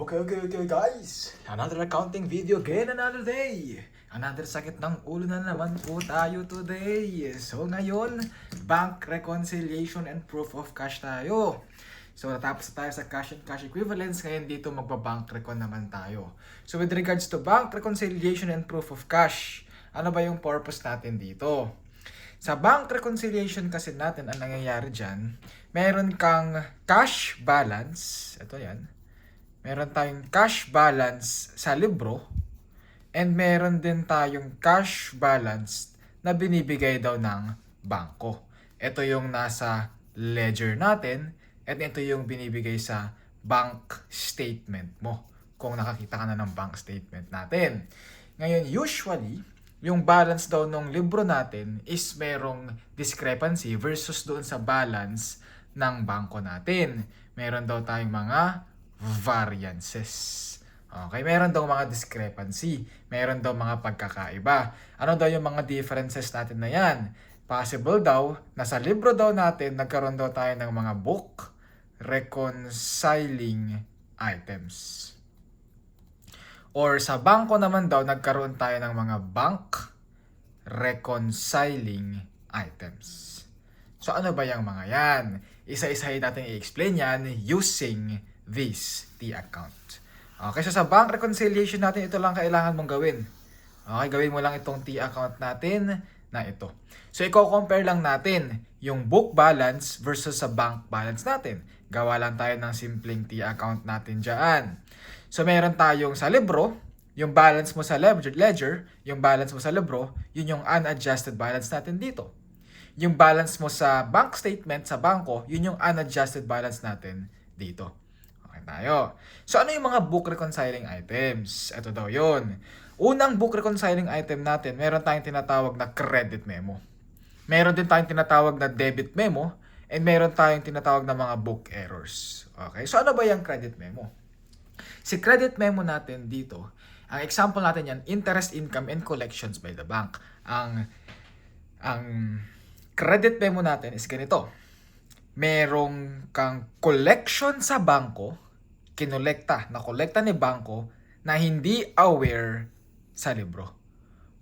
Okay, guys. Another accounting video again, another day. Another sakit ng ulo na naman po tayo today. So ngayon, bank reconciliation and proof of cash tayo. So natapos na tayo sa cash and cash equivalents. Ngayon dito magbabank recon naman tayo. So with regards to bank reconciliation and proof of cash, ano ba yung purpose natin dito? Sa bank reconciliation kasi natin, ang nangyayari dyan, meron kang cash balance. Ito yan. Meron tayong cash balance sa libro and meron din tayong cash balance na binibigay daw ng bangko. Ito yung nasa ledger natin at ito yung binibigay sa bank statement mo kung nakakita ka na ng bank statement natin. Ngayon, usually, yung balance daw ng libro natin is merong discrepancy versus doon sa balance ng bangko natin. Meron daw tayong mga variances. Okay, meron daw mga discrepancy, meron daw mga pagkakaiba. Ano daw yung mga differences natin na yan? Possible daw na sa libro daw natin nagkaroon daw tayo ng mga book reconciling items. Or sa bangko naman daw nagkaroon tayo ng mga bank reconciling items. So ano ba yung mga yan? Isa-isahin natin i-explain yan using this T account. Okay, so sa bank reconciliation natin, ito lang kailangan mong gawin. Okay, gawin mo lang itong T account natin na ito. So, i-compare lang natin yung book balance versus sa bank balance natin. Gawa lang tayo ng simpleng T account natin dyan. So, meron tayong sa libro, yung balance mo sa ledger, yung balance mo sa libro, yun yung unadjusted balance natin dito. Yung balance mo sa bank statement sa bangko, yun yung unadjusted balance natin dito. Tayo. So ano yung mga book reconciling items? Ito daw yun. Unang book reconciling item natin, meron tayong tinatawag na credit memo. Meron din tayong tinatawag na debit memo. And meron tayong tinatawag na mga book errors. Okay, so ano ba yung credit memo? Si credit memo natin dito, ang example natin yan, interest income and collections by the bank. Ang credit memo natin is ganito. Merong kang collection sa bangko, nakolekta ni bangko na hindi aware sa libro.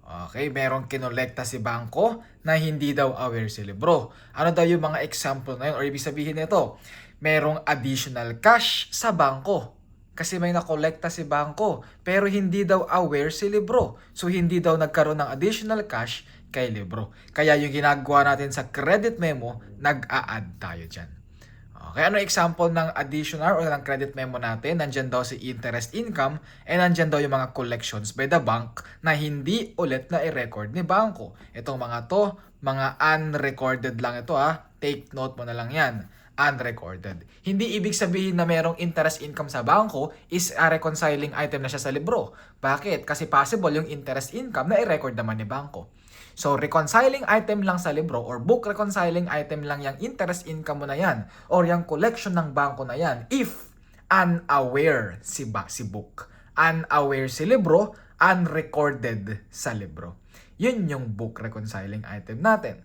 Okay, merong kinolekta si bangko na hindi daw aware sa libro. Ano daw yung mga example na yun? Or ibig sabihin nito, merong additional cash sa bangko. Kasi may nakolekta si bangko, pero hindi daw aware si libro. So hindi daw nagkaroon ng additional cash kay libro. Kaya yung ginagawa natin sa credit memo, nag-a-add tayo dyan. Okay, ano example ng additional or ng credit memo natin? Nandyan daw si interest income and nandyan daw yung mga collections by the bank na hindi ulit na i-record ni bangko. Itong mga to, mga unrecorded lang ito ha. Take note mo na lang yan. Unrecorded. Hindi ibig sabihin na merong interest income sa bangko is a reconciling item na siya sa libro. Bakit? Kasi possible yung interest income na i-record naman ni bangko. So, reconciling item lang sa libro or book reconciling item lang yung interest income mo na yan or yung collection ng bangko na yan if unaware si book. Unaware si libro, unrecorded sa libro. Yun yung book reconciling item natin.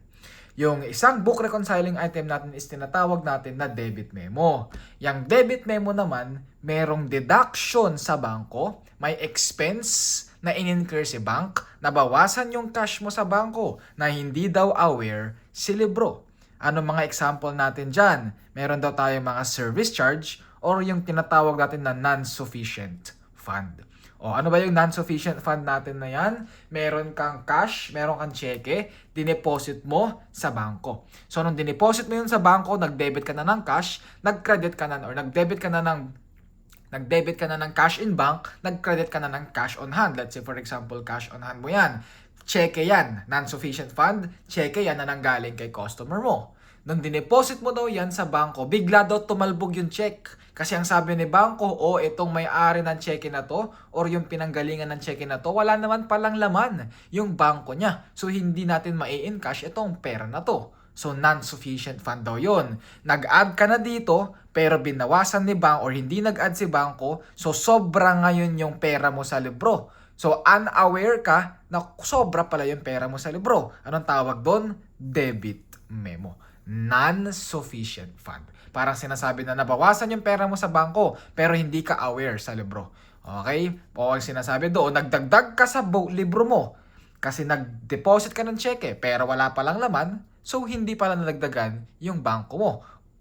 Yung isang book reconciling item natin is tinatawag natin na debit memo. Yung debit memo naman, merong deduction sa bangko, may expense na in-incur si bank, nabawasan yung cash mo sa bangko na hindi daw aware si libro. Ano mga example natin dyan? Meron daw tayong mga service charge or yung tinatawag natin na non-sufficient fund. O ano ba yung non-sufficient fund natin na yan? Meron kang cash, meron kang cheque, dineposit mo sa bangko. So nung dineposit mo yun sa bangko, nag-debit ka na ng cash, nag-credit ka na or nag-debit ka na ng cash in bank, nag-credit ka na ng cash on hand. Let's say for example, cash on hand mo yan. Cheque yan, non-sufficient fund, cheque yan na nanggaling kay customer mo. Nung dineposit mo daw yan sa bangko, bigla daw tumalbog yung check. Kasi ang sabi ni bangko, itong may-ari ng cheque na to or yung pinanggalingan ng cheque na to, wala naman palang laman yung bangko niya. So hindi natin mai-encash itong pera na to. So, non-sufficient fund daw yun. Nag-add ka na dito, pero binawasan ni bank or hindi nag-add si bangko, so sobra ngayon yung pera mo sa libro. So, unaware ka na sobra pala yung pera mo sa libro. Anong tawag doon? Debit memo. Non-sufficient fund. Parang sinasabi na nabawasan yung pera mo sa bangko, pero hindi ka aware sa libro. Okay? O ang sinasabi doon, nagdagdag ka sa libro mo kasi nag-deposit ka ng cheque pero wala palang laman, so hindi pala nadagdagan yung bangko mo.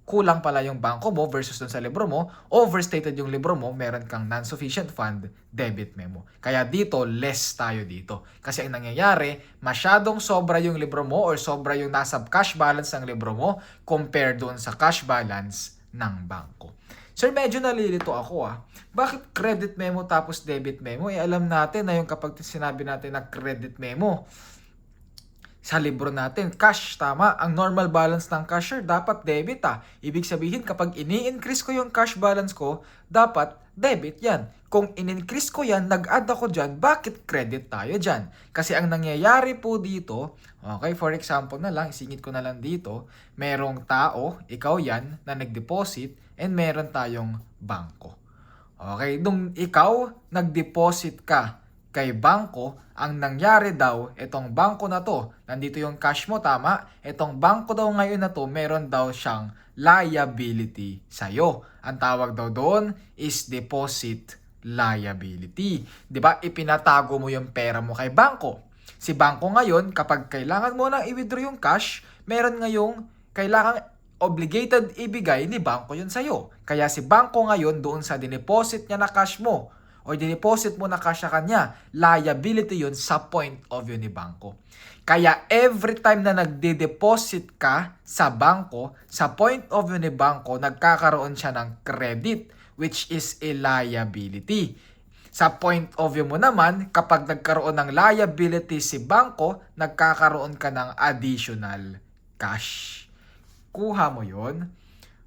Kulang pala yung bangko mo versus dun sa libro mo, overstated yung libro mo, meron kang non-sufficient fund debit memo. Kaya dito, less tayo dito. Kasi ang nangyayari, masyadong sobra yung libro mo or sobra yung nasa cash balance ng libro mo compared doon sa cash balance ng bangko. Sir, medyo nalilito ako Bakit credit memo tapos debit memo? Alam natin na yung kapag sinabi natin na credit memo, sa libro natin, cash, tama. Ang normal balance ng cashier, dapat debit Ibig sabihin, kapag ini-increase ko yung cash balance ko, dapat debit yan. Kung in-increase ko yan, nag-add ako dyan, bakit credit tayo dyan? Kasi ang nangyayari po dito, okay, for example na lang, isingit ko na lang dito, merong tao, ikaw yan, na nag-deposit, and meron tayong bangko. Okay, nung ikaw, nag-deposit ka kay bangko, ang nangyari daw, itong bangko na to, nandito yung cash mo, tama? Itong bangko daw ngayon na to, meron daw siyang liability sa'yo. Ang tawag daw doon is deposit liability. 'Di ba? Ipinatago mo yung pera mo kay bangko. Si bangko ngayon, kapag kailangan mo nang i-withdraw yung cash, meron ngayong kailangan obligated ibigay ni bangko yun sa'yo. Kaya si bangko ngayon doon sa dineposit niya na cash mo, o dineposit mo na cash sa kanya, liability yun sa point of view ni bangko. Kaya every time na nagde-deposit ka sa bangko, sa point of view ni bangko, nagkakaroon siya ng credit, which is a liability. Sa point of view mo naman, kapag nagkaroon ng liability si bangko, nagkakaroon ka ng additional cash. Kuha mo yun?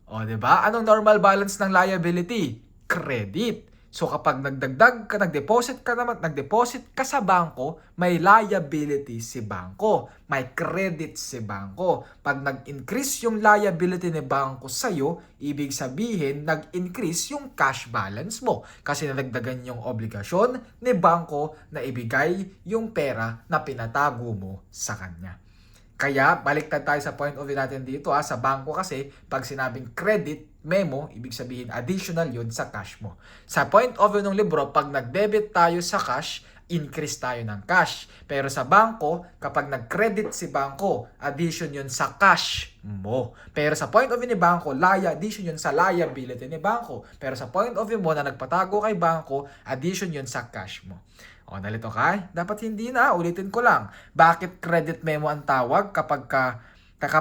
O, diba? Anong normal balance ng liability? Credit. So kapag nagdeposit ka sa bangko, may liability si bangko, may credit si bangko. Pag nag-increase yung liability ni bangko sa'yo, ibig sabihin nag-increase yung cash balance mo kasi nadagdagan yung obligasyon ni bangko na ibigay yung pera na pinatago mo sa kanya. Kaya baliktad tayo sa point of view natin dito sa bangko kasi pag sinabing credit memo, ibig sabihin additional yun sa cash mo. Sa point of view ng libro, pag nag-debit tayo sa cash, increase tayo ng cash. Pero sa bangko, kapag nag-credit si bangko, addition yun sa cash mo. Pero sa point of view ni bangko, addition yun sa liability ni bangko. Pero sa point of view mo na nagpatago kay bangko, addition yun sa cash mo. O, nalito ka? Dapat hindi na. Ulitin ko lang. Bakit credit memo ang tawag kapag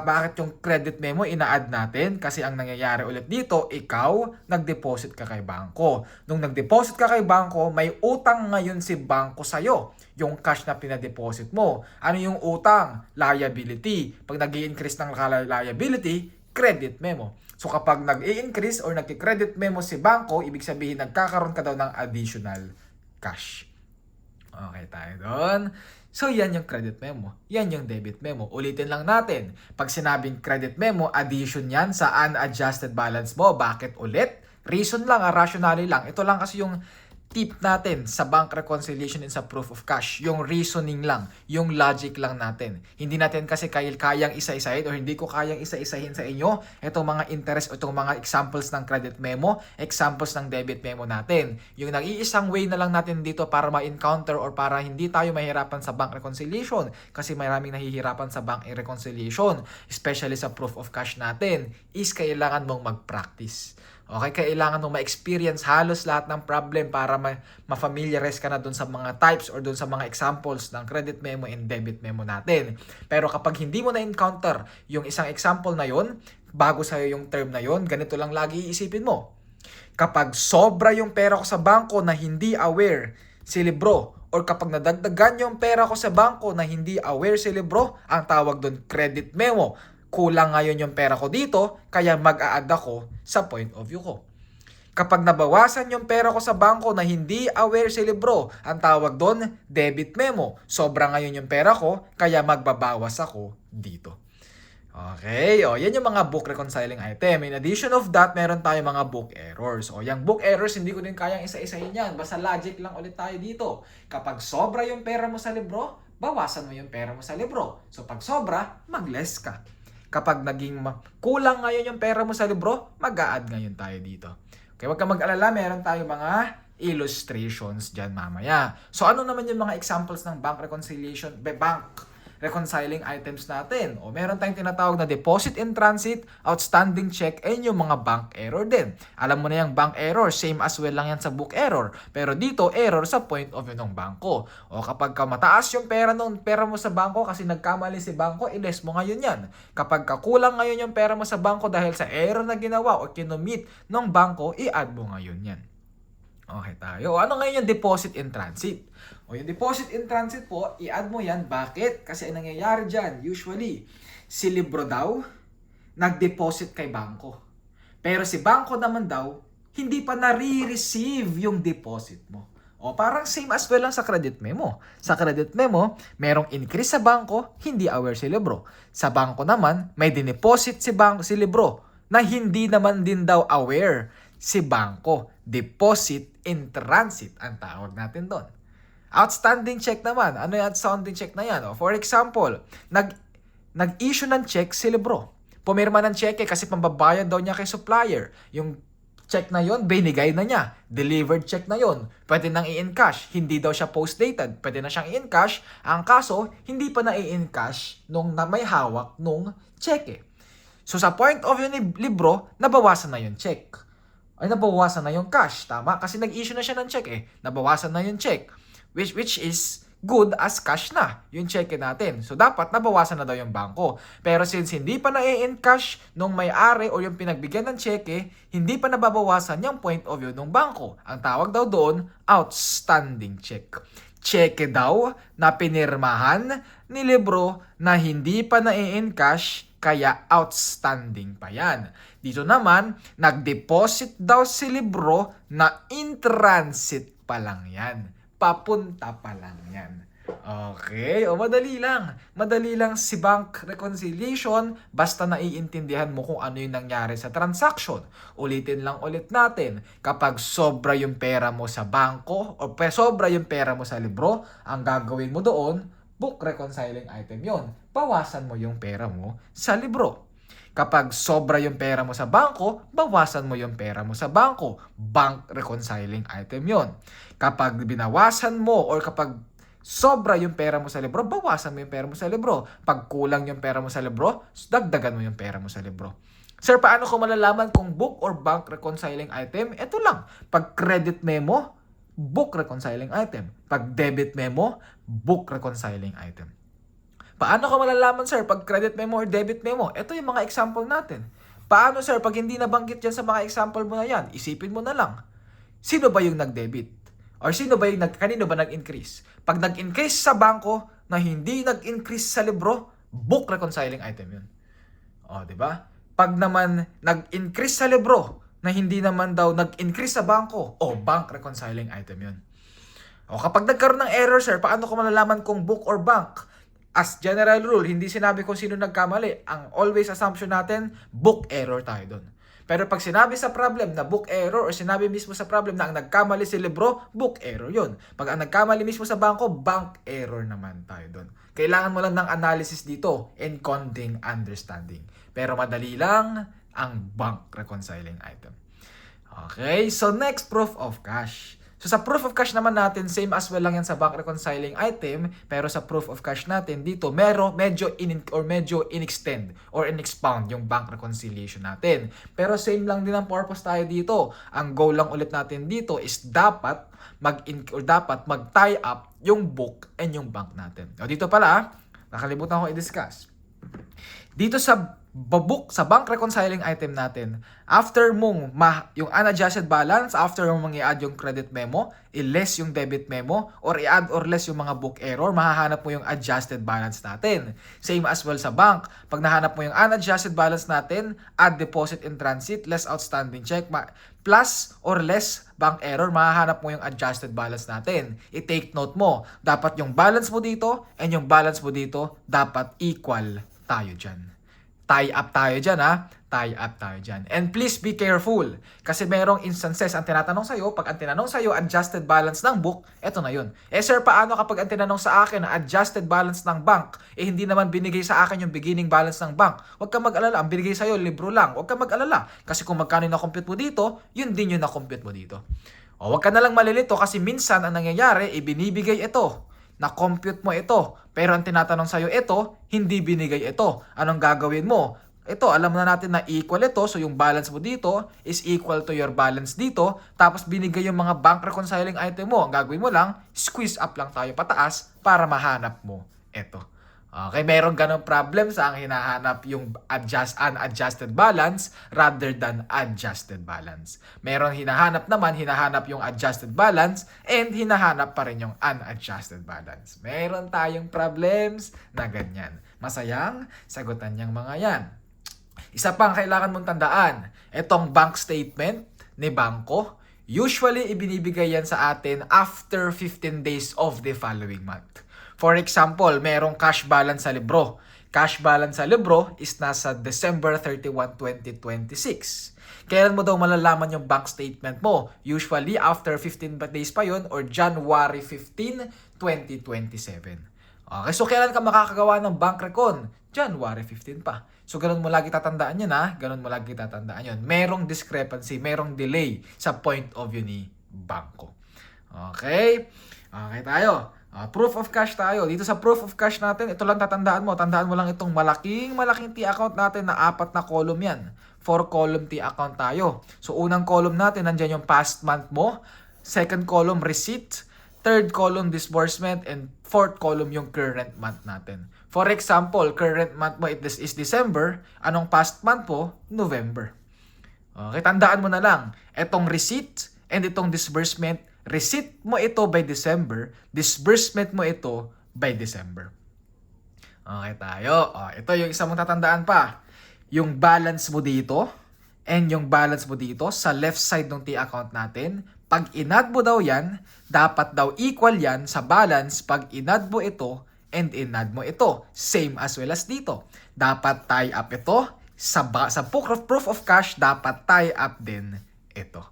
bakit yung credit memo ina-add natin? Kasi ang nangyayari ulit dito, ikaw, nag-deposit ka kay bangko. Nung nag-deposit ka kay bangko, may utang ngayon si bangko sa'yo. Yung cash na pinadeposit mo. Ano yung utang? Liability. Pag nag-i-increase ng liability, credit memo. So kapag nag-i-increase or nag-credit memo si bangko, ibig sabihin nagkakaroon ka daw ng additional cash. Okay tayo doon. So, yan yung credit memo. Yan yung debit memo. Ulitin lang natin. Pag sinabing credit memo, addition yan sa unadjusted balance mo. Bakit ulit? Reason lang, rationale lang. Ito lang kasi yung tip natin sa bank reconciliation and sa proof of cash. Yung reasoning lang, yung logic lang natin. Hindi natin kasi kayang isa-isahin o hindi ko kayang isa-isahin sa inyo itong mga interest o itong mga examples ng credit memo, examples ng debit memo natin. Yung nag-iisang way na lang natin dito para ma-encounter or para hindi tayo mahirapan sa bank reconciliation kasi maraming nahihirapan sa bank reconciliation, especially sa proof of cash natin, is kailangan mong mag-practice. Okay, kailangan mong ma-experience halos lahat ng problem para ma-familiarize ka na dun sa mga types or dun sa mga examples ng credit memo and debit memo natin. Pero kapag hindi mo na-encounter yung isang example na yon, bago sa'yo yung term na yon, ganito lang lagi iisipin mo. Kapag sobra yung pera ko sa bangko na hindi aware si libro, or kapag nadagdagan yung pera ko sa bangko na hindi aware si libro, ang tawag dun credit memo. Kulang ngayon yung pera ko dito, kaya mag-a-add ako sa point of view ko. Kapag nabawasan yung pera ko sa bangko na hindi aware si libro, ang tawag doon, debit memo. Sobra ngayon yung pera ko, kaya magbabawas ako dito. Okay, yan yung mga book reconciling item. In addition of that, meron tayong mga book errors. Yung book errors, hindi ko din kayang isa-isahin yan. Basta logic lang ulit tayo dito. Kapag sobra yung pera mo sa libro, bawasan mo yung pera mo sa libro. So pag sobra, mag-less ka. Kapag naging kulang ngayon yung pera mo sa libro, mag-a-add ngayon tayo dito. Okay, wag kang mag-alala, meron tayong mga illustrations dyan mamaya. So ano naman yung mga examples ng bank reconciling items natin? O meron tayong tinatawag na deposit in transit, outstanding check, and yung mga bank error din. Alam mo na yung bank error, same as well lang yan sa book error. Pero dito, error sa point of view ng bangko. O kapag mataas yung pera mo sa bangko kasi nagkamali si bangko, i-less mo ngayon yan. Kapag kulang ngayon yung pera mo sa bangko dahil sa error na ginawa o kinumit ng bangko, i-add mo ngayon yan. Okay tayo. O ano ngayon yung deposit in transit? O yung deposit in transit po, i-add mo yan. Bakit? Kasi ang nangyayari dyan, usually, si libro daw, nag-deposit kay bangko. Pero si bangko naman daw, hindi pa nare-receive yung deposit mo. O parang same as well lang sa credit memo. Sa credit memo, merong increase sa bangko, hindi aware si libro. Sa bangko naman, may dineposit si libro na hindi naman din daw aware si bangko. Deposit in transit ang tawag natin doon. Outstanding check naman. Ano yung outstanding check na yan? O, for example, nag-issue ng check si libro. Pumirma ng cheque kasi pambabayad daw niya kay supplier. Yung check na yon, binigay na niya. Delivered check na yon. Pwede nang i-encash. Hindi daw siya post-dated. Pwede na siyang i-encash. Ang kaso, hindi pa na i-encash nung na may hawak nung cheque. So sa point of view ni libro, nabawasan na yung check. Ay nabawasan na yung cash. Tama? Kasi nag-issue na siya ng check eh. Nabawasan na yung check. Which is good as cash na yung check natin. So dapat nabawasan na daw yung bangko. Pero since hindi pa na-encash nung may-ari o yung pinagbigyan ng cheque, hindi pa nababawasan yung point of view ng bangko. Ang tawag daw doon, outstanding check. Cheque daw na pinirmahan ni libro na hindi pa na-encash kaya outstanding pa yan. Dito naman, nag-deposit daw si libro na in transit pa lang yan. Papunta pa lang yan. Okay, o madali lang. Madali lang si bank reconciliation basta naiintindihan mo kung ano yung nangyari sa transaction. Ulitin lang ulit natin. Kapag sobra yung pera mo sa bangko o sobra yung pera mo sa libro, ang gagawin mo doon, book reconciling item yon. Bawasan mo yung pera mo sa libro. Kapag sobra yung pera mo sa bangko, bawasan mo yung pera mo sa bangko. Bank reconciling item yon. Kapag binawasan mo or kapag sobra yung pera mo sa libro, bawasan mo yung pera mo sa libro. Pag kulang yung pera mo sa libro, dagdagan mo yung pera mo sa libro. Sir, paano ko malalaman kung book or bank reconciling item? Ito lang. Pag credit memo, book reconciling item. Pag debit memo, book reconciling item. Paano ko malalaman, sir, pag credit memo or debit memo? Ito yung mga example natin. Paano, sir, pag hindi nabanggit yan sa mga example mo na yan, isipin mo na lang. Sino ba yung nag-debit? Or kanino ba nag-increase? Pag nag-increase sa bangko na hindi nag-increase sa libro, book reconciling item yun. O, di ba? Pag naman nag-increase sa libro na hindi naman daw nag-increase sa bangko, bank reconciling item yun. O, kapag nagkaroon ng error, sir, paano ko malalaman kung book or bank? As general rule, hindi sinabi kung sino nagkamali. Ang always assumption natin, book error tayo doon. Pero pag sinabi sa problem na book error or sinabi mismo sa problem na ang nagkamali si libro, book error yon. Pag ang nagkamali mismo sa bangko, bank error naman tayo doon. Kailangan mo lang ng analysis dito, encoding, understanding. Pero madali lang ang bank reconciling item. Okay, so next, proof of cash. So sa proof of cash naman natin, same as well lang yan sa bank reconciling item, pero sa proof of cash natin dito, medyo in-extend or in-expound yung bank reconciliation natin. Pero same lang din ang purpose tayo dito. Ang goal lang ulit natin dito is dapat mag-tie up yung book and yung bank natin. O dito pala, nakalimutan ko i-discuss. Dito sa bank reconciling item natin, after mong yung unadjusted balance, after mong i-add yung credit memo, i-less yung debit memo, or i-add or less yung mga book error, mahahanap mo yung adjusted balance natin. Same as well sa bank. Pag nahanap mo yung unadjusted balance natin, add deposit in transit, less outstanding check, plus or less bank error, mahahanap mo yung adjusted balance natin. I-take note mo, dapat yung balance mo dito and yung balance mo dito, dapat equal tayo dyan. Tie up tayo dyan ha. Tie up tayo dyan. And please be careful. Kasi merong instances, ang tinatanong sa'yo, pag ang tinanong sa'yo, adjusted balance ng book, eto na yun. Sir, paano kapag ang tinanong sa akin, adjusted balance ng bank, hindi naman binigay sa akin yung beginning balance ng bank? Huwag ka mag-alala. Ang binigay sa'yo, libro lang. Huwag ka mag-alala. Kasi kung magkano yung na-compute mo dito, yun din yung na-compute mo dito. O, huwag ka na lang malilito kasi minsan ang nangyayari, ibinibigay ito. Na-compute mo ito. Pero ang tinatanong sa'yo ito, hindi binigay ito. Anong gagawin mo? Ito, alam na natin na equal ito. So, yung balance mo dito is equal to your balance dito. Tapos, binigay yung mga bank reconciling item mo. Ang gagawin mo lang, squeeze up lang tayo pataas para mahanap mo ito. Okay, meron ganong problem sa ang hinahanap yung unadjusted balance rather than adjusted balance. Meron hinahanap yung adjusted balance and hinahanap pa rin yung unadjusted balance. Meron tayong problems na ganyan. Masayang sagutan niyang mga yan. Isa pang kailangan mong tandaan, itong bank statement ni bangko, usually ibinibigay yan sa atin after 15 days of the following month. For example, merong cash balance sa libro. Cash balance sa libro is nasa December 31, 2026. Kailan mo daw malalaman yung bank statement mo? Usually, after 15 days pa yun or January 15, 2027. Okay, so kailan ka makakagawa ng bank recon? January 15 pa. So, ganun mo lagi tatandaan yun ha. Ganun mo lagi tatandaan yun. Merong discrepancy, merong delay sa point of view ni bangko. Okay? Okay tayo. Proof of cash tayo. Dito sa proof of cash natin, ito lang tatandaan mo. Tandaan mo lang itong malaking T account natin na 4 na column yan. 4 column T account tayo. So, unang column natin, nandyan yung past month mo. Second column, receipt. Third column, disbursement. And fourth column, yung current month natin. For example, current month mo is December. Anong past month po? November. Okay, tandaan mo na lang. Itong receipt and itong disbursement, receipt mo ito by December, disbursement mo ito by December. Okay tayo. Ito yung isa mong tatandaan pa. Yung balance mo dito and yung balance mo dito sa left side ng T account natin, pag inad mo daw yan, dapat daw equal yan sa balance pag inad mo ito and inad mo ito. Same as well as dito. Dapat tie up ito. Sa proof of cash, dapat tie up din ito.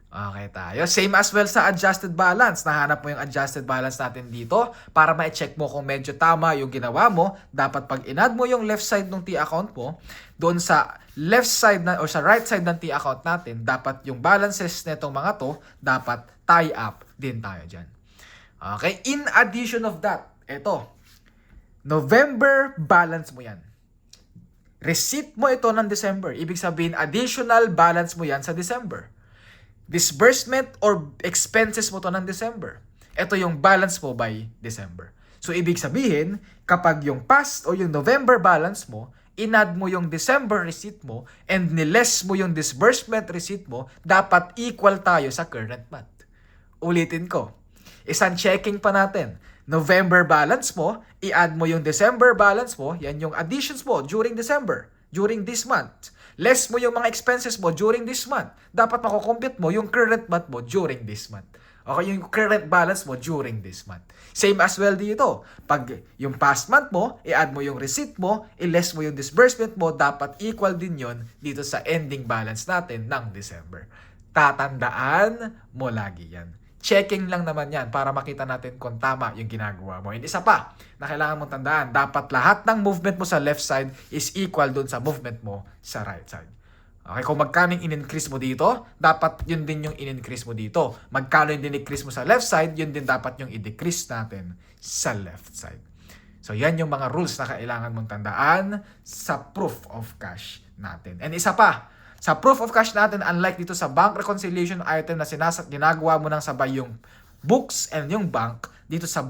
Okay tayo. Same as well sa adjusted balance. Nahanap mo yung adjusted balance natin dito para ma-check mo kung medyo tama yung ginawa mo. Dapat pag inad mo yung left side ng T account mo, doon sa left side na o sa right side ng T account natin, dapat yung balances nitong mga to, dapat tie up din tayo dyan. Okay? In addition of that, ito, November balance mo yan. Receipt mo ito ng December. Ibig sabihin, additional balance mo yan sa December. Disbursement or expenses mo to ng December. Ito yung balance mo by December. So, ibig sabihin, kapag yung past o yung November balance mo, inad mo yung December receipt mo, and niless mo yung disbursement receipt mo, dapat equal tayo sa current month. Ulitin ko. Isang checking pa natin. November balance mo, i-add mo yung December balance mo, yan yung additions mo during December, during this month. Less mo yung mga expenses mo during this month. Dapat makukompute mo yung current month mo during this month. Okay, yung current balance mo during this month. Same as well dito. Pag yung past month mo, i-add mo yung receipt mo, i-less mo yung disbursement mo, dapat equal din yon dito sa ending balance natin ng December. Tatandaan mo lagi yan. Checking lang naman yan para makita natin kung tama yung ginagawa mo. And isa pa na kailangan mong tandaan, dapat lahat ng movement mo sa left side is equal dun sa movement mo sa right side. Okay, kung magkano yung in-increase mo dito, dapat yun din yung in-increase mo dito. Magkano yung din-decrease mo sa left side, yun din dapat yung i-decrease natin sa left side. So yan yung mga rules na kailangan mong tandaan sa proof of cash natin. And isa pa, sa proof of cash natin, unlike dito sa bank reconciliation item na ginagawa mo ng sabay yung books and yung bank, dito sa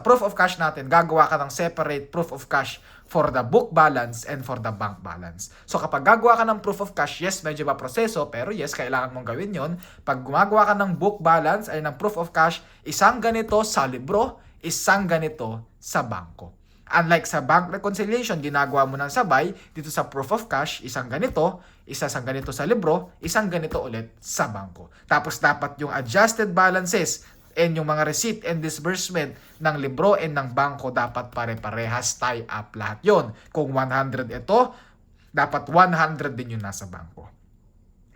proof of cash natin, gagawa ka ng separate proof of cash for the book balance and for the bank balance. So kapag gagawa ka ng proof of cash, yes, medyo ba proseso, pero yes, kailangan mong gawin yon. Pag gumagawa ka ng book balance ay ng proof of cash, isang ganito sa libro, isang ganito sa bangko. Unlike sa bank reconciliation, ginagawa mo ng sabay, dito sa proof of cash, isang ganito sa libro, isang ganito ulit sa bangko. Tapos dapat yung adjusted balances, and yung mga receipt and disbursement ng libro and ng bangko dapat pare-parehas, tie up lahat yon. Kung 100 ito, dapat 100 din yung nasa bangko.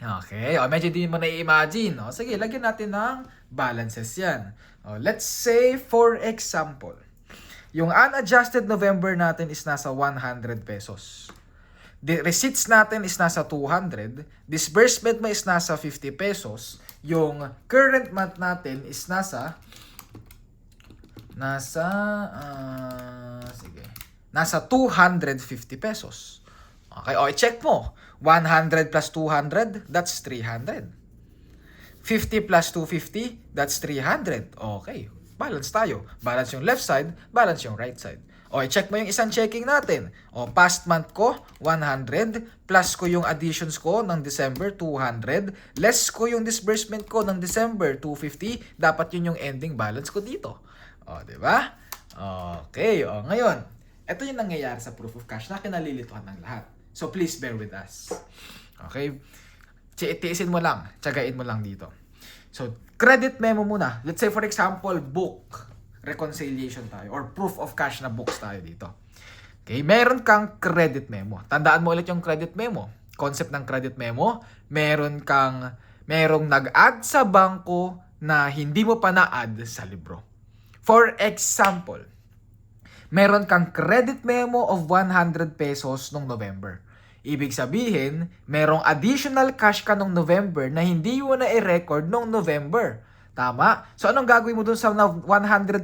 Okay, medyo di mo na-imagine. Sige, lagyan natin ng balances yan. Let's say, for example, yung unadjusted November natin is nasa 100 pesos. The receipts natin is nasa 200. Disbursement mo is nasa 50 pesos. Yung current month natin is nasa 250 pesos. Okay, i-check mo. 100 plus 200, that's 300. 50 plus 250, that's 300. Okay, balance tayo. Balance yung left side, balance yung right side. I-check mo yung isang checking natin. Past month ko, 100. Plus ko yung additions ko ng December, 200. Less ko yung disbursement ko ng December, 250. Dapat yun yung ending balance ko dito. Diba? Okay, ngayon. Ito yung nangyayari sa proof of cash na kinalilituhan ng lahat. So, please bear with us. Okay? Tiisin mo lang. Tsagain mo lang dito. So, credit memo muna. Let's say, for example, book reconciliation tayo or proof of cash na books tayo dito. Okay, meron kang credit memo. Tandaan mo ulit yung credit memo. Concept ng credit memo, merong nag-add sa bangko na hindi mo pa na-add sa libro. For example, meron kang credit memo of 100 pesos nung November. Ibig sabihin, merong additional cash ka nung November na hindi mo na i-record nung November. Tama? So, anong gagawin mo dun sa 100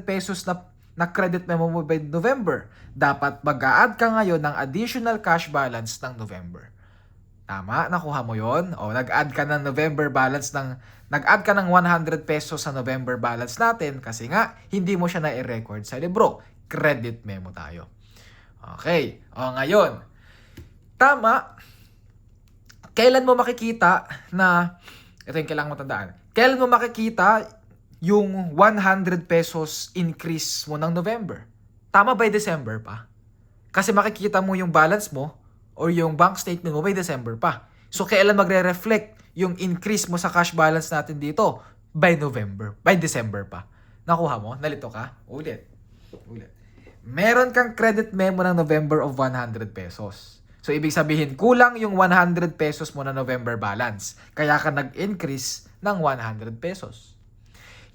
pesos na credit memo mo by November? Dapat mag-a-add ka ngayon ng additional cash balance ng November. Tama? Nakuha mo yon? Nag-add ka ng November balance nag-add ka ng 100 pesos sa November balance natin kasi nga, hindi mo siya na-record sa libro. Credit memo tayo. Okay. Ngayon. Tama. Kailan mo makikita na, ito yung kailangan mo tandaan. Kailan mo makikita yung 100 pesos increase mo ng November? Tama, by December pa. Kasi makikita mo yung balance mo or yung bank statement mo by December pa. So, kailan magre-reflect yung increase mo sa cash balance natin dito? By December pa. Nakuha mo? Nalito ka? Ulit. Meron kang credit memo ng November of 100 pesos. So, ibig sabihin, kulang yung 100 pesos mo na November balance. Kaya ka nag-increase ng 100 pesos.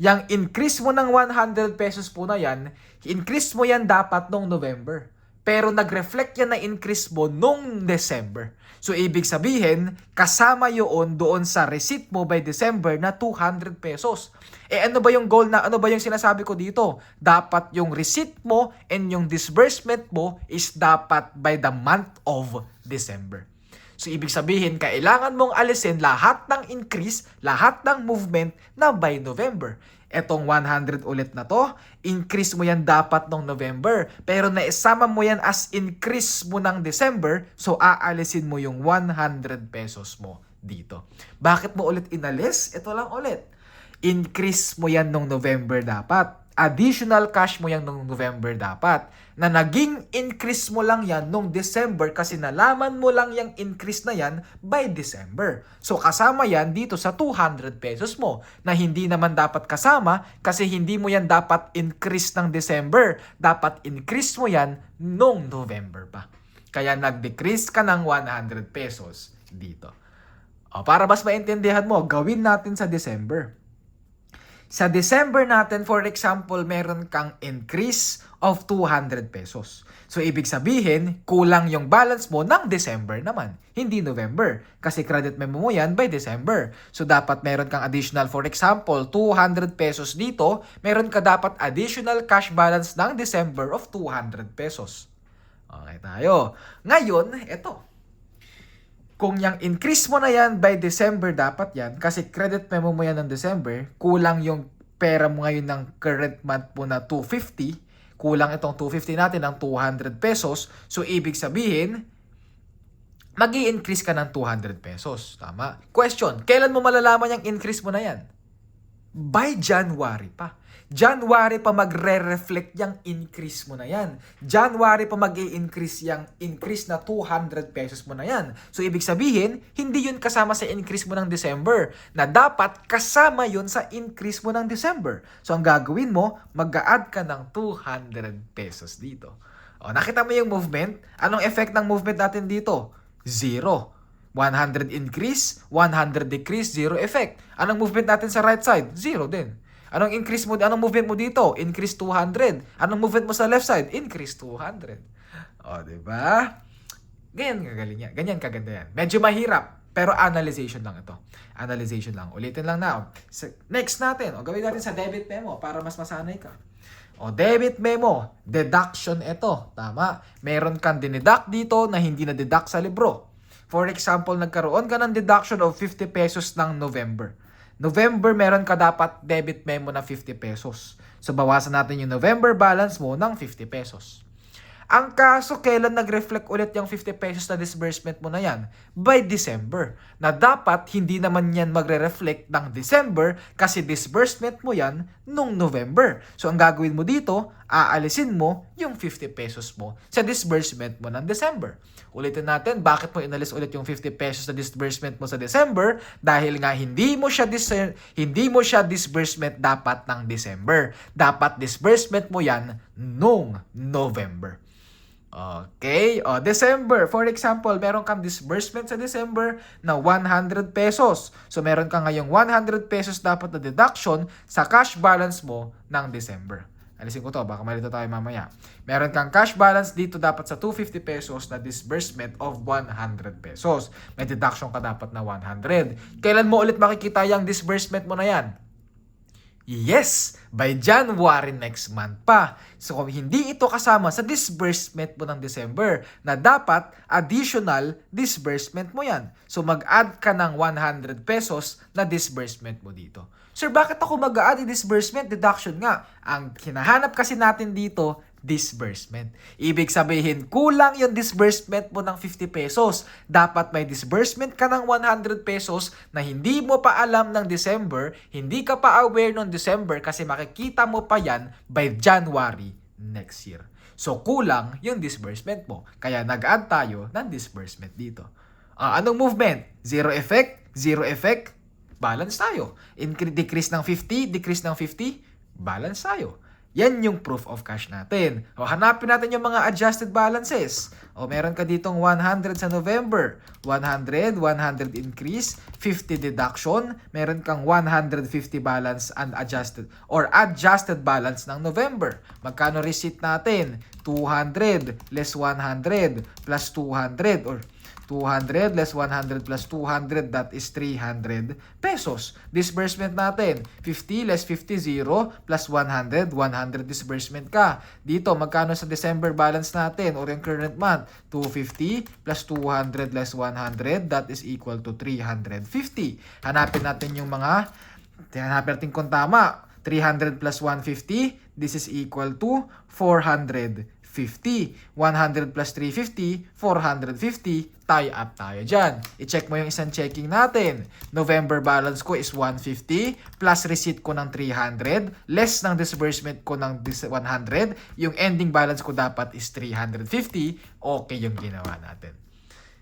Yang increase mo ng 100 pesos po na yan, increase mo yan dapat nung November. Pero nag-reflect yan na increase mo nung December. So, ibig sabihin, kasama yun doon sa receipt mo by December na 200 pesos. Ano ba yung goal ano ba yung sinasabi ko dito? Dapat yung receipt mo and yung disbursement mo is dapat by the month of December. So, ibig sabihin, kailangan mong alisin lahat ng increase, lahat ng movement na by November. Etong 100 ulit na to, increase mo yan dapat nung November. Pero naisama mo yan as increase mo ng December, so aalisin mo yung 100 pesos mo dito. Bakit mo ulit inalis? Ito lang ulit. Increase mo yan nung November dapat. Additional cash mo yan nung November dapat. Na naging increase mo lang yan nung December kasi nalaman mo lang yung increase na yan by December. So kasama yan dito sa 200 pesos mo na hindi naman dapat kasama kasi hindi mo yan dapat increase ng December. Dapat increase mo yan nung November pa. Kaya nag-decrease ka ng 100 pesos dito. Para mas maintindihan mo, gawin natin sa December. Sa December natin, for example, meron kang increase of 200 pesos. So, ibig sabihin, kulang yung balance mo ng December naman, hindi November. Kasi credit memo mo yan by December. So, dapat meron kang additional, for example, 200 pesos dito, meron ka dapat additional cash balance ng December of 200 pesos. Okay tayo. Ngayon, ito. Kung yung increase mo na yan by December, dapat yan, kasi credit memo mo yan ng December, kulang yung pera mo ngayon ng current month mo na 250, kulang itong 250 natin ng 200 pesos, so ibig sabihin, mag-i-increase ka ng 200 pesos. Tama? Question, kailan mo malalaman yung increase mo na yan? by January pa. January pa magre-reflect yung increase mo na yan. January pa mag-i-increase yung increase na 200 pesos mo na yan. So, ibig sabihin, hindi yun kasama sa increase mo ng December. Na dapat kasama yun sa increase mo ng December. So, ang gagawin mo, mag-a-add ka ng 200 pesos dito. O, nakita mo yung movement? Anong effect ng movement natin dito? Zero. 100 increase, 100 decrease, zero effect. Anong movement natin sa right side? Zero din. Anong increase mo, anong movement mo dito? Increase 200. Anong movement mo sa left side? Increase 200. O, diba? Ganyan kagaling yan. Ganyan kaganda yan. Medyo mahirap, pero analyzation lang ito. Analyzation lang. Ulitin lang na. Next natin, gawin natin sa debit memo para mas masanay ka. Debit memo, deduction ito. Tama. Meron kang dineduct dito na hindi na deduct sa libro. For example, nagkaroon ka ng deduction of 50 pesos ng November. November, meron ka dapat debit memo na 50 pesos. So, bawasan natin yung November balance mo ng 50 pesos. Ang kaso, kailan nag-reflect ulit yung 50 pesos na disbursement mo na yan? By December. Na dapat, hindi naman yan magre-reflect ng December kasi disbursement mo yan nung November. So, ang gagawin mo dito, aalisin mo yung 50 pesos mo sa disbursement mo ng December. Ulitin natin, bakit mo inalis ulit yung 50 pesos na disbursement mo sa December? Dahil nga hindi mo siya disbursement dapat ng December. Dapat disbursement mo yan nung November. Okay, December. For example, meron kang disbursement sa December na 100 pesos. So, meron kang ngayong 100 pesos dapat na deduction sa cash balance mo ng December. Alisin ko to, baka malito tayo mamaya. Meron kang cash balance dito dapat sa 250 pesos na disbursement of 100 pesos. May deduction ka dapat na 100. Kailan mo ulit makikita yung disbursement mo na yan? Yes, by January next month pa. So kung hindi ito kasama sa disbursement mo ng December, na dapat additional disbursement mo yan. So mag-add ka ng 100 pesos na disbursement mo dito. Sir, bakit ako mag-add disbursement? Deduction nga. Ang hinahanap kasi natin dito, disbursement. Ibig sabihin, kulang yung disbursement mo ng 50 pesos. Dapat may disbursement ka ng 100 pesos na hindi mo pa alam ng December, hindi ka pa aware ng December kasi makikita mo pa yan by January next year. So, kulang yung disbursement mo. Kaya nag-add tayo ng disbursement dito. Anong movement? Zero effect, balance tayo. Decrease ng 50, decrease ng 50, balance tayo. Yan yung proof of cash natin. Hanapin natin yung mga adjusted balances. Meron ka ditong 100 sa November. 100 increase, 50 deduction. Meron kang 150 balance and adjusted or adjusted balance ng November. Magkano receipt natin? 200 less 100 plus 200 or 200 less 100 plus 200, that is 300 pesos. Disbursement natin, 50 less 50, 0 plus 100, 100 disbursement ka. Dito, magkano sa December balance natin or yung current month? 250 plus 200 less 100, that is equal to 350. Hanapin natin kung tama. 300 plus 150, this is equal to 450. 100 plus 350, 450, tie up tayo dyan. I-check mo yung isang checking natin. November balance ko is 150, plus receipt ko ng 300, less ng disbursement ko ng 100, yung ending balance ko dapat is 350, okay yung ginawa natin.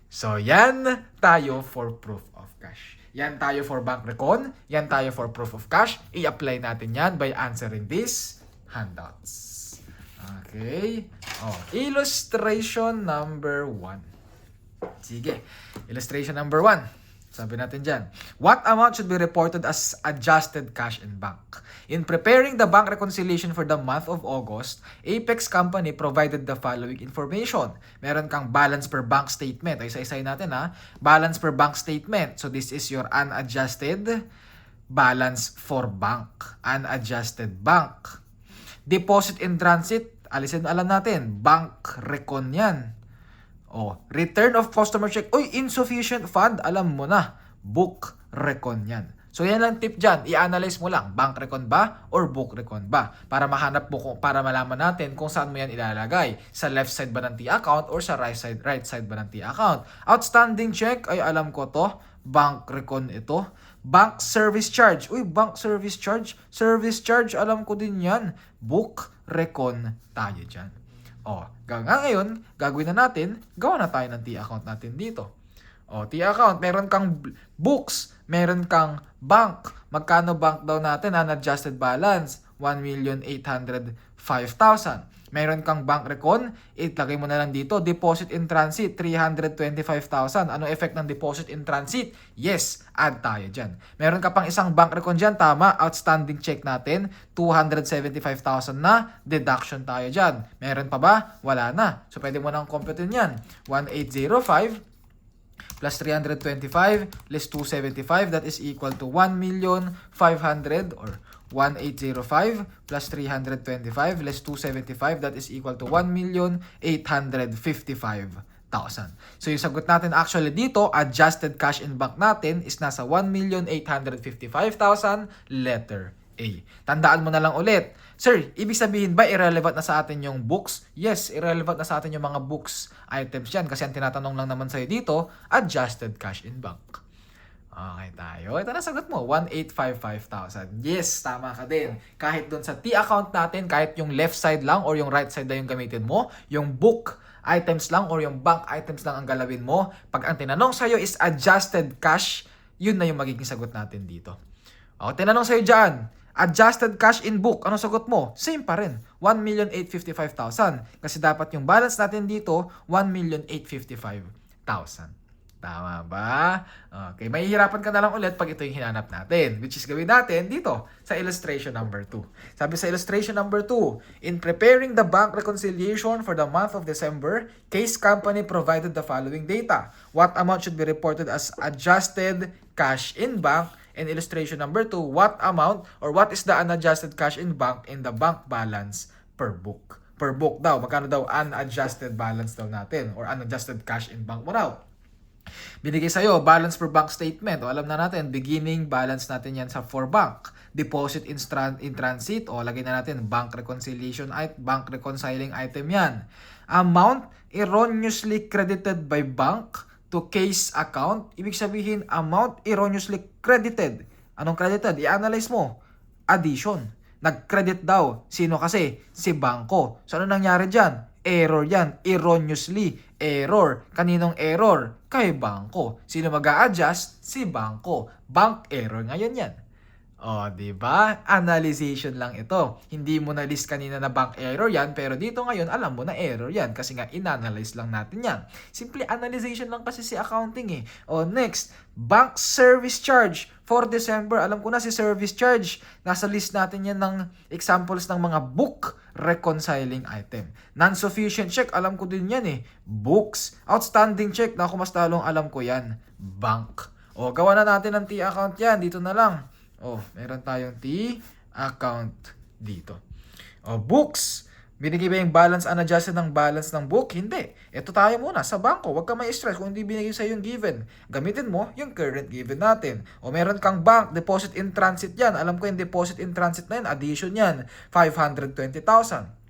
So, yan tayo for proof of cash. Yan tayo for bank recon, yan tayo for proof of cash. I-apply natin yan by answering these handouts. Okay. Illustration number 1. Sige. Illustration number 1. Sabi natin dyan. What amount should be reported as adjusted cash in bank? In preparing the bank reconciliation for the month of August, Apex Company provided the following information. Meron kang balance per bank statement. Isa-isay natin ha. Balance per bank statement. So this is your unadjusted balance for bank. Unadjusted bank. Deposit in transit, alam natin, bank recon yan. Return of customer check, insufficient fund, alam mo na, book recon yan. So yan lang tip dyan, i-analyze mo lang, bank recon ba or book recon ba? Para mahanap mo, para malaman natin kung saan mo yan ilalagay. Sa left side ba ng T account or sa right side ba ng T account. Outstanding check, ay alam ko to, bank recon ito. Bank service charge. Uy, bank service charge. Service charge, alam ko din yan. Book recon tayo dyan. O, ngayon, gagawin na natin, gawa na tayo ng T-account natin dito. O, T-account, meron kang books, meron kang bank. Magkano bank daw natin, unadjusted balance? 1,805,000. Meron kang bank recon, itlagay mo na lang dito, deposit in transit, 325,000. Ano effect ng deposit in transit? Yes, add tayo dyan. Meron ka pang isang bank recon dyan, tama, outstanding check natin, 275,000 na, deduction tayo dyan. Meron pa ba? Wala na. So, pwede mo nang computein yan. 1,805 plus 325 less 275, that is equal to 1,500,000 or 1,805 plus 325 less 275, that is equal to 1,855,000. So yung sagot natin actually dito, adjusted cash in bank natin is nasa 1,855,000, letter A. Tandaan mo na lang ulit. Sir, ibig sabihin ba irrelevant na sa atin yung books? Yes, irrelevant na sa atin yung mga books items yan kasi ang tinatanong lang naman sa'yo dito, adjusted cash in bank. Okay tayo. Ito na sagot mo, 1,855,000. Yes, tama ka din. Kahit doon sa T-account natin, kahit yung left side lang or yung right side na yung gamitin mo, yung book items lang or yung bank items lang ang galawin mo, pag ang tinanong sa'yo is adjusted cash, yun na yung magiging sagot natin dito. O, tinanong sa'yo dyan, adjusted cash in book, anong sagot mo? Same pa rin, 1,855,000. Kasi dapat yung balance natin dito, 1,855,000. Tama ba? Okay, mahihirapan ka na lang ulit pag ito yung hinanap natin. Which is gawin natin dito sa illustration number 2. Sabi sa illustration number 2, in preparing the bank reconciliation for the month of December, case company provided the following data. What amount should be reported as adjusted cash in bank? In illustration number 2, what amount or what is the unadjusted cash in bank in the bank balance per book? Per book daw, magkano daw unadjusted balance daw natin or unadjusted cash in bank mo daw? Binigay sa'yo, balance per bank statement. O alam na natin, beginning balance natin yan sa for bank. Deposit in transit. O lagay na natin, bank reconciliation, bank reconciling item yan. Amount erroneously credited by bank to case account. Ibig sabihin, amount erroneously credited. Anong credited? I-analyze mo. Addition. Nag-credit daw. Sino kasi? Si bangko. So ano nangyari dyan? Error yan. Erroneously. Error. Kaninong error? Kay bangko. Sino mag-a-adjust? Si bangko. Bank error ngayon yan. O, diba? Analyzation lang ito. Hindi mo na list kanina na bank error yan, pero dito ngayon, alam mo na error yan kasi nga inanalyze lang natin yan. Simple analyzation lang kasi si accounting eh. O, next, bank service charge for December. Alam ko na si service charge. Nasa list natin yan ng examples ng mga book reconciling item. Non-sufficient check, alam ko din yan eh. Books. Outstanding check, naku mas talong alam ko yan. Bank. O, gawa na natin ng T-account yan. Dito na lang. Oh, meron tayong T-account dito. Oh, books. Binigay ba yung balance unadjusted ng balance ng book? Hindi. Ito tayo muna sa bangko. Huwag ka ma-stress kung hindi binigay sa yung given. Gamitin mo yung current given natin. O meron kang bank, deposit in transit yan. Alam ko yung deposit in transit na yan, addition yan. 520,000.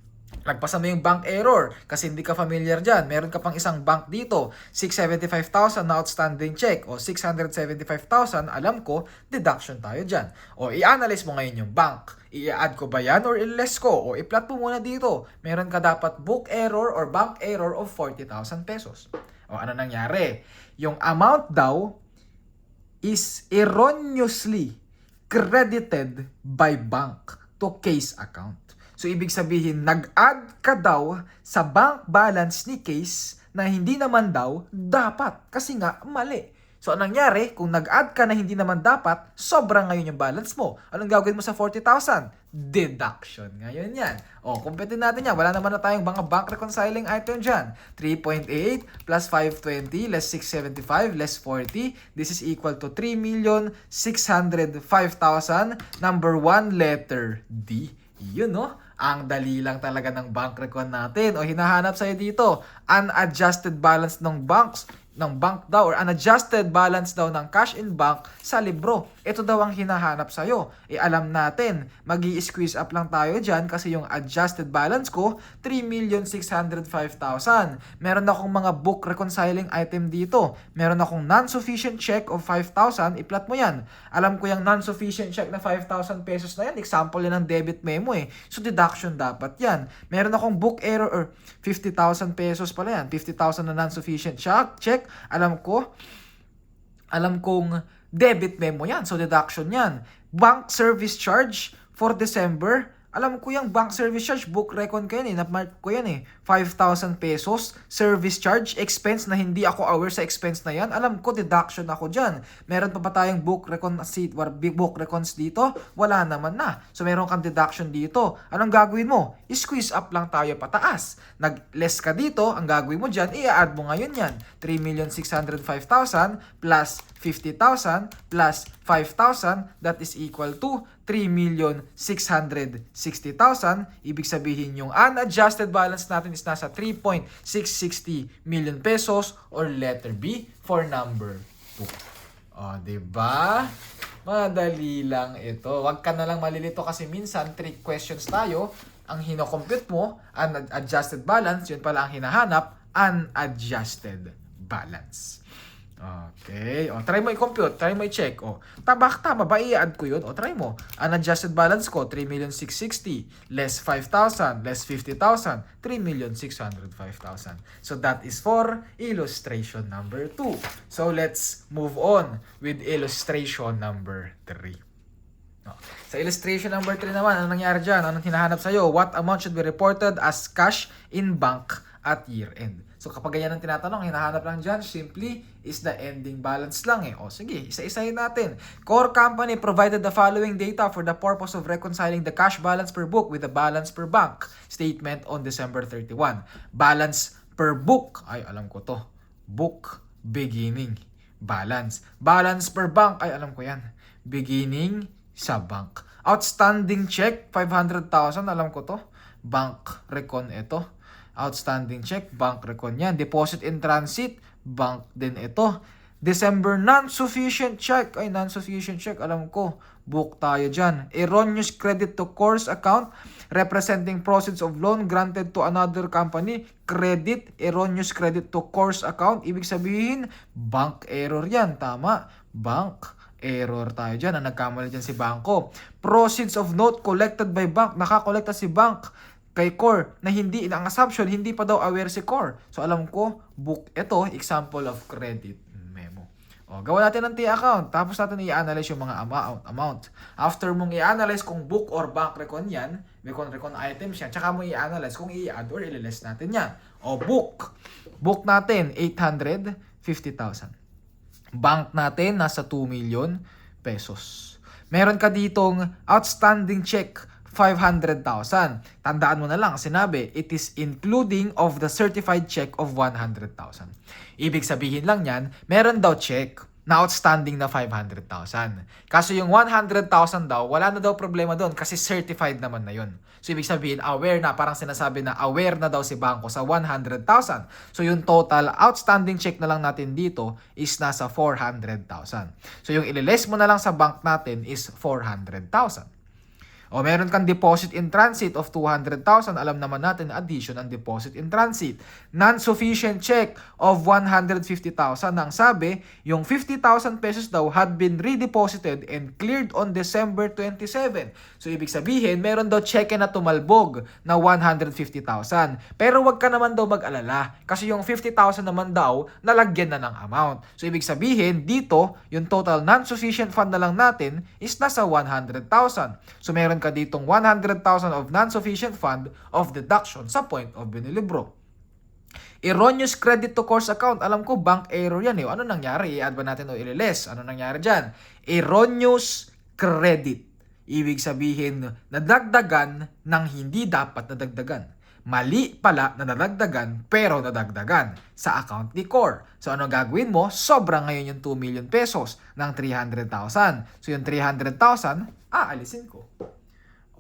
Nagpasa mo yung bank error kasi hindi ka familiar dyan. Meron ka pang isang bank dito. 675,000 na outstanding check o 675,000, alam ko, deduction tayo dyan. O i-analyze mo ngayon yung bank. I-add ko ba yan or i-less ko? O i-plot mo muna dito. Meron ka dapat book error or bank error of 40,000 pesos. O ano nangyari? Yung amount daw is erroneously credited by bank to case account. So, ibig sabihin, nag-add ka daw sa bank balance ni case na hindi naman daw dapat. Kasi nga, mali. So, anong nangyari? Kung nag-add ka na hindi naman dapat, sobrang ngayon yung balance mo. Anong gagawin mo sa 40,000? Deduction. Ngayon yan. O, kumpitin natin yan. Wala naman na tayong mga bank reconciling item dyan. 3.8 plus 520 less 675 less 40. This is equal to 3,605,000. Number 1, letter D. Yun, no? Ang dali lang talaga ng bank recon natin. O hinahanap sa'yo dito, unadjusted balance ng banks. ng bank daw or unadjusted balance daw ng cash in bank sa libro. Ito daw ang hinahanap sa'yo. Alam natin, mag-i-squeeze up lang tayo dyan kasi yung adjusted balance ko, 3,605,000. Meron akong mga book reconciling item dito. Meron akong non-sufficient check of 5,000. I-plot mo yan. Alam ko yung non-sufficient check na 5,000 pesos na yan. Example yan ng debit memo eh. So deduction dapat yan. Meron akong book error or 50,000 pesos pala yan. 50,000 na non-sufficient check. Alam kong debit memo yan. So, deduction yan. Bank service charge for December. Alam ko yung bank service charge. Book recon ko yan eh. Namark ko yan eh. 5,000 pesos. Service charge. Expense na hindi ako aware sa expense na yan. Alam ko, deduction ako dyan. Meron pa ba tayong book recons dito? Wala naman na. So, meron kang deduction dito. Anong gagawin mo? Squeeze up lang tayo pataas. Nag-less ka dito. Ang gagawin mo dyan, i-add mo ngayon yan. 3,605,000 plus 50,000 plus 5,000, that is equal to 3,660,000. Ibig sabihin yung unadjusted balance natin is nasa 3.660 million pesos or letter B for number 2. O, diba? Madali lang ito. Huwag ka na lang malilito kasi minsan trick questions tayo. Ang hinocompute mo, unadjusted balance, yun pala ang hinahanap, unadjusted balance. Okay. O, try mo i-compute. Try mo i-check. O, tama ba? I-add ko yun. O, try mo. Unadjusted balance ko, 3,660,000. Less 5,000. Less 50,000. 3,605,000. So, that is for illustration number 2. So, let's move on with illustration number 3. Sa illustration number 3 naman, anong nangyari dyan? Anong hinahanap sa'yo? What amount should be reported as cash in bank at year-end? So kapag ganyan ang tinatanong, hinahanap lang dyan, simply is the ending balance lang eh. O sige, isa-isahin natin. Core company provided the following data for the purpose of reconciling the cash balance per book with the balance per bank statement on December 31. Balance per book, ay alam ko to. Book beginning balance. Balance per bank, ay alam ko yan. Beginning sa bank. Outstanding check, 500,000, alam ko to. Bank recon ito. Outstanding check, bank recon yan. Deposit in transit, bank din ito. December non-sufficient check, ay non-sufficient check, alam ko. Book tayo dyan. Erroneous credit to course account representing proceeds of loan granted to another company. Credit, erroneous credit to course account. Ibig sabihin, bank error yan. Tama, bank error tayo dyan. Ang nagkamali dyan si bangko. Proceeds of note collected by bank. Nakakolekta si bank kay core na hindi, ang assumption, hindi pa daw aware si core. So, alam ko, book ito, example of credit memo. O, gawa natin ng T-account. Tapos natin i-analyze yung mga amount. After mong i-analyze kung book or bank recon yan, recon items yan, tsaka mo i-analyze kung i-add or i-less natin yan. O, book. Book natin, 850,000. Bank natin, nasa 2 million pesos. Meron ka ditong outstanding check, 500,000. Tandaan mo na lang, sinabi, it is including of the certified check of 100,000. Ibig sabihin lang yan, meron daw check na outstanding na 500,000. Kaso yung 100,000 daw, wala na daw problema doon kasi certified naman na yun. So ibig sabihin, aware na, parang sinasabi na aware na daw si bangko sa 100,000. So yung total outstanding check na lang natin dito is nasa 400,000. So yung ililess mo na lang sa bank natin is 400,000. O meron kang deposit in transit of 200,000. Alam naman natin na addition ang deposit in transit. Non-sufficient check of 150,000. Ang sabi, yung 50,000 pesos daw had been redeposited and cleared on December 27. So ibig sabihin, meron daw cheque na tumalbog na 150,000. Pero wag ka naman daw mag-alala kasi yung 50,000 naman daw nalagyan na ng amount. So ibig sabihin, dito, yung total non-sufficient fund na lang natin is nasa 100,000. So meron ka ditong 100,000 of non-sufficient fund of deduction sa point of binilibro. Erroneous credit to course account. Alam ko, bank error yan eh. Ano nangyari? I-add ba natin o i-less? Ano nangyari dyan? Erroneous credit. Ibig sabihin, nadagdagan ng hindi dapat nadagdagan. Mali pala na nadagdagan pero nadagdagan sa account ni core. So ano gagawin mo? Sobra ngayon yung 2 million pesos ng 300,000. So yung 300,000, aalisin ko.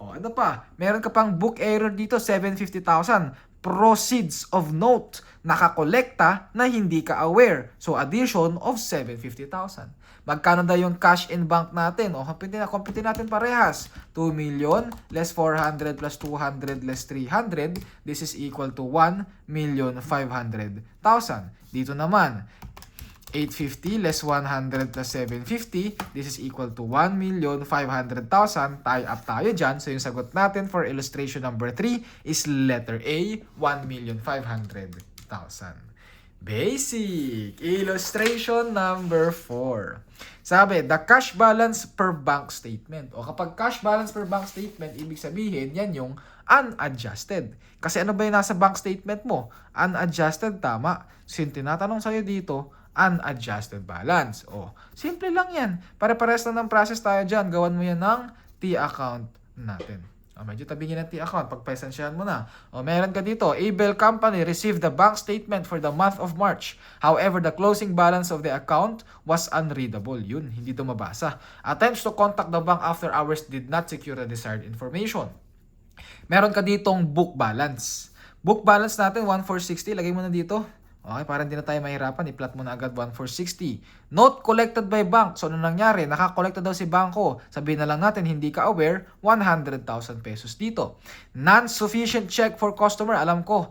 O, ano pa? Meron ka pang book error dito, 750,000. proceeds of note, nakakolekta na hindi ka aware. So addition of 750,000. Magkano daw yung cash in bank natin? O, computin natin parehas. 2 million less 400 plus 200 less 300. This is equal to 1,500,000. Dito naman, 850 less 100 plus 750. This is equal to 1,500,000. Tie up tayo dyan. So yung sagot natin for illustration number 3 is letter A, 1,500,000. Basic. Illustration number 4. Sabi, the cash balance per bank statement. O kapag cash balance per bank statement, ibig sabihin, yan yung unadjusted. Kasi ano ba yung nasa bank statement mo? Unadjusted, tama. So yung tinatanong sa'yo dito, unadjusted balance. O, simple lang yan. Pare-pares lang ng process tayo dyan. Gawan mo yan ng T-account natin. O, medyo tabingin ng T-account. Pagpasansyahan mo na. O, meron ka dito. Abel Company received the bank statement for the month of March. However, the closing balance of the account was unreadable. Yun, hindi ito mabasa. Attempts to contact the bank after hours did not secure the desired information. Meron ka ditong book balance. Book balance natin, 1,460. Lagay mo na dito. Okay, para hindi na tayo mahirapan, i-plot mo na agad 1,460. Note collected by bank. So, ano nangyari? Nakakolekta daw si bangko. Sabihin na lang natin, hindi ka aware, 100,000 pesos dito. Non-sufficient check for customer. Alam ko,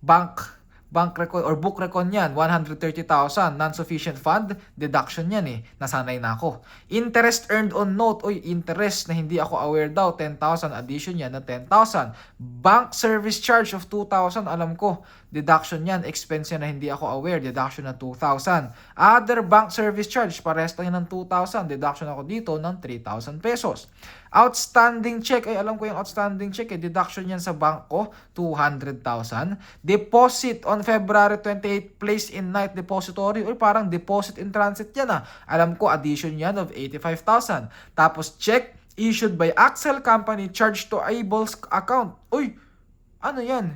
bank record or book record yan, 130,000. Non-sufficient fund, deduction yan eh. Nasanay na ako. Interest earned on note. Uy, interest na hindi ako aware daw. 10,000. Addition yan na 10,000. Bank service charge of 2,000. Alam ko, deduction yan. Expense yan na hindi ako aware. Deduction na 2,000. Other bank service charge. Parehas lang yan ng 2,000. Deduction ako dito ng 3,000 pesos. Outstanding check. Ay, alam ko yung outstanding check eh. Deduction yan sa bank ko. 200,000. Deposit on February 28 placed in night depository. Uy, parang deposit in transit yan ah. Alam ko, addition yan of 85,000. Tapos check issued by Axel Company charged to Abel's account. Uy, ano yan?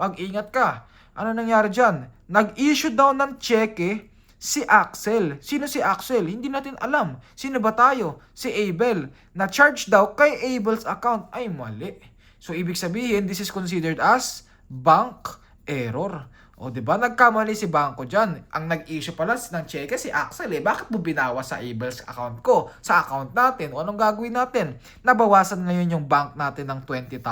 Mag-ingat ka. Ano nangyari dyan? Nag-issue daw ng cheque si Axel. Sino si Axel? Hindi natin alam. Sino ba tayo? Si Abel. Na-charge daw kay Abel's account. Ay, mali. So, ibig sabihin, this is considered as bank error. O, diba? Nagkamali si bangko dyan. Ang nag-issue pala ng cheque si Axel eh. Bakit mo binawas sa Abel's account ko? Sa account natin. O, anong gagawin natin? Nabawasan ngayon yung bank natin ng 20,000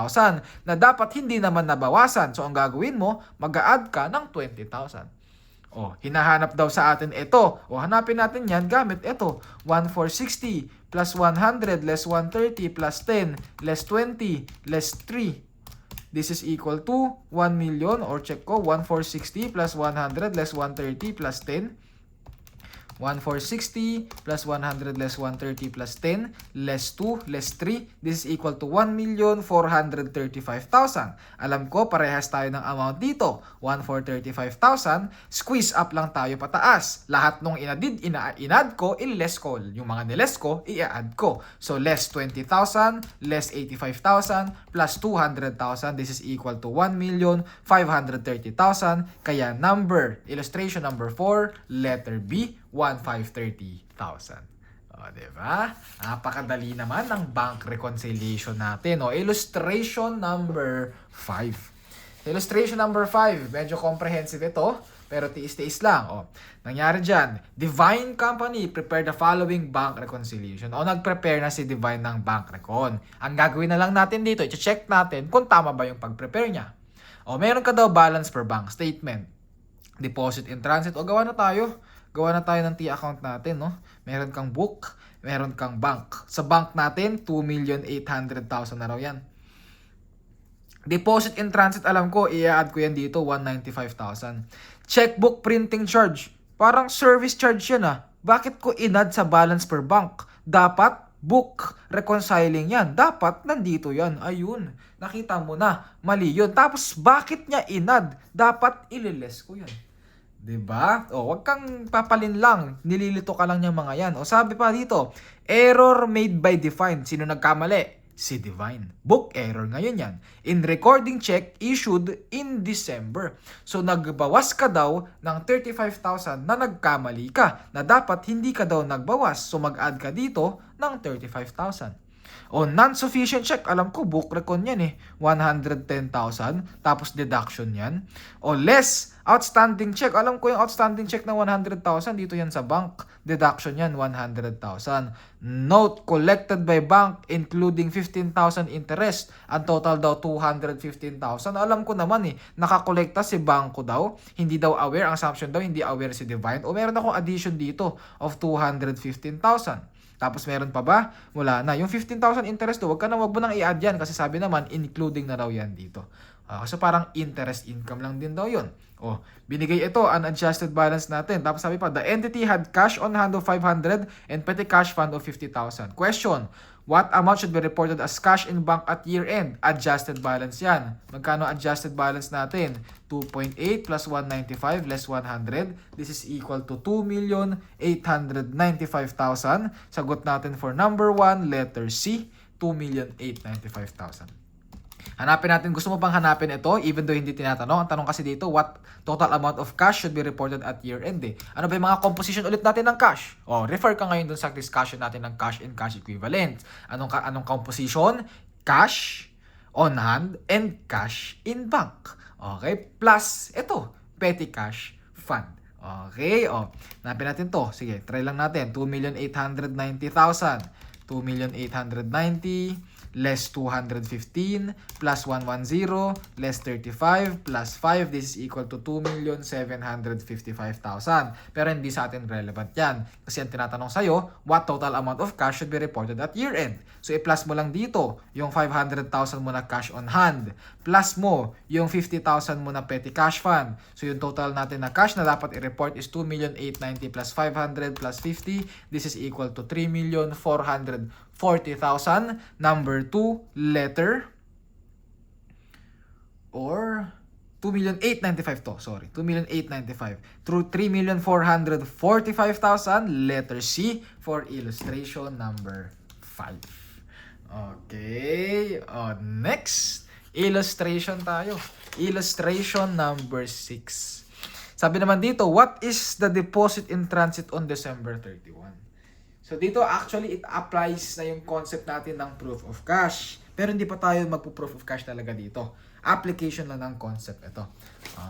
na dapat hindi naman nabawasan. So, ang gagawin mo, mag-a-add ka ng 20,000. O, hinahanap daw sa atin ito. O, hanapin natin yan gamit ito. 1,460 plus 100 less 130 plus 10 less 20 less 3. This is equal to 1 million or check ko 1,460 plus 100 less 130 plus 10. 1,460 plus 100 less 130 plus 10 less 2 less 3. This is equal to 1,435,000. Alam ko, parehas tayo ng amount dito. 1,435,000. Squeeze up lang tayo pataas. Lahat nung inad ko, i-less ko. Yung mga niless ko, i-add ko. So, less 20,000, less 85,000, plus 200,000. This is equal to 1,530,000. Kaya illustration number 4, letter B, 1,530,000. O, diba? Napakadali naman ng bank reconciliation natin. O, illustration number 5. Illustration number 5, medyo comprehensive ito, pero tiis-tiis lang. O, nangyari dyan, Divine Company prepare the following bank reconciliation. O, nag-prepare na si Divine ng bank recon. Ang gagawin na lang natin dito, i-check natin kung tama ba yung pag-prepare niya. O, meron ka daw balance per bank statement. Deposit in transit. O, gawa na tayo ng T-account natin, no? Meron kang book, meron kang bank. Sa bank natin, 2,800,000 na raw yan. Deposit in transit, alam ko, i-add ko yan dito, 195,000. Checkbook printing charge. Parang service charge yan ah. Bakit ko inad sa balance per bank? Dapat book reconciling yan. Dapat nandito yan. Ayun. Nakita mo na. Mali yun. Tapos bakit niya inad? Dapat ililes ko yan. Diba? O, wag kang papalin lang. Nililito ka lang yung mga yan. O, sabi pa dito, error made by Divine. Sino nagkamali? Si Divine. Book error ngayon yan. In recording check issued in December. So, nagbawas ka daw ng 35,000 na nagkamali ka. Na dapat hindi ka daw nagbawas. So, mag-add ka dito ng 35,000. O non-sufficient check, alam ko book recon yan eh. 110,000 tapos deduction yan. O less outstanding check, alam ko yung outstanding check na 100,000 dito yan sa bank. Deduction yan 100,000. Note collected by bank including 15,000 interest. Ang total daw 215,000. Alam ko naman eh, nakakolekta si banko daw. Hindi daw aware, ang assumption daw hindi aware si Divine. O meron akong addition dito of 215,000. Tapos meron pa ba? Wala na. Yung 15,000 interest to, wag mo nang i-add yan kasi sabi naman, including na raw yan dito. So parang interest income lang din daw yun. Binigay ito, unadjusted balance natin. Tapos sabi pa, the entity had cash on hand of 500 and petty cash fund of 50,000. Question, what amount should be reported as cash in bank at year-end? Adjusted balance yan. Magkano adjusted balance natin? 2.8 plus 195 less 100. This is equal to 2,895,000. Sagot natin for number 1, letter C, 2,895,000. Hanapin natin, gusto mo bang hanapin ito even though hindi tinatanong? Ang tanong kasi dito, what total amount of cash should be reported at year-end eh? Ano ba yung mga composition ulit natin ng cash? Refer ka ngayon dun sa discussion natin ng cash and cash equivalent. Anong composition? Cash on hand and cash in bank. Okay? Plus, ito, petty cash fund. Okay? Hanapin natin to. Sige, try lang natin. 2,890,000. 2,890 less 215 plus 110 less 35 plus 5. This is equal to 2,755,000. Pero hindi sa atin relevant yan. Kasi ang tinatanong sa'yo, what total amount of cash should be reported at year-end? So i-plus mo lang dito yung 500,000 mo na cash on hand. Plus mo yung 50,000 mo na petty cash fund. So yung total natin na cash na dapat i-report is 2,890 plus 500 plus 50. This is equal to 3,440,000. Number 2, letter or 2,895 to. Sorry, 2,895 through 3,445,000. Letter C for illustration number 5. Okay. Next, illustration tayo. Illustration number 6. Sabi naman dito, what is the deposit in transit on December 31? So dito actually it applies na yung concept natin ng proof of cash. Pero hindi pa tayo magpo-proof of cash talaga dito. Application lang ng concept ito.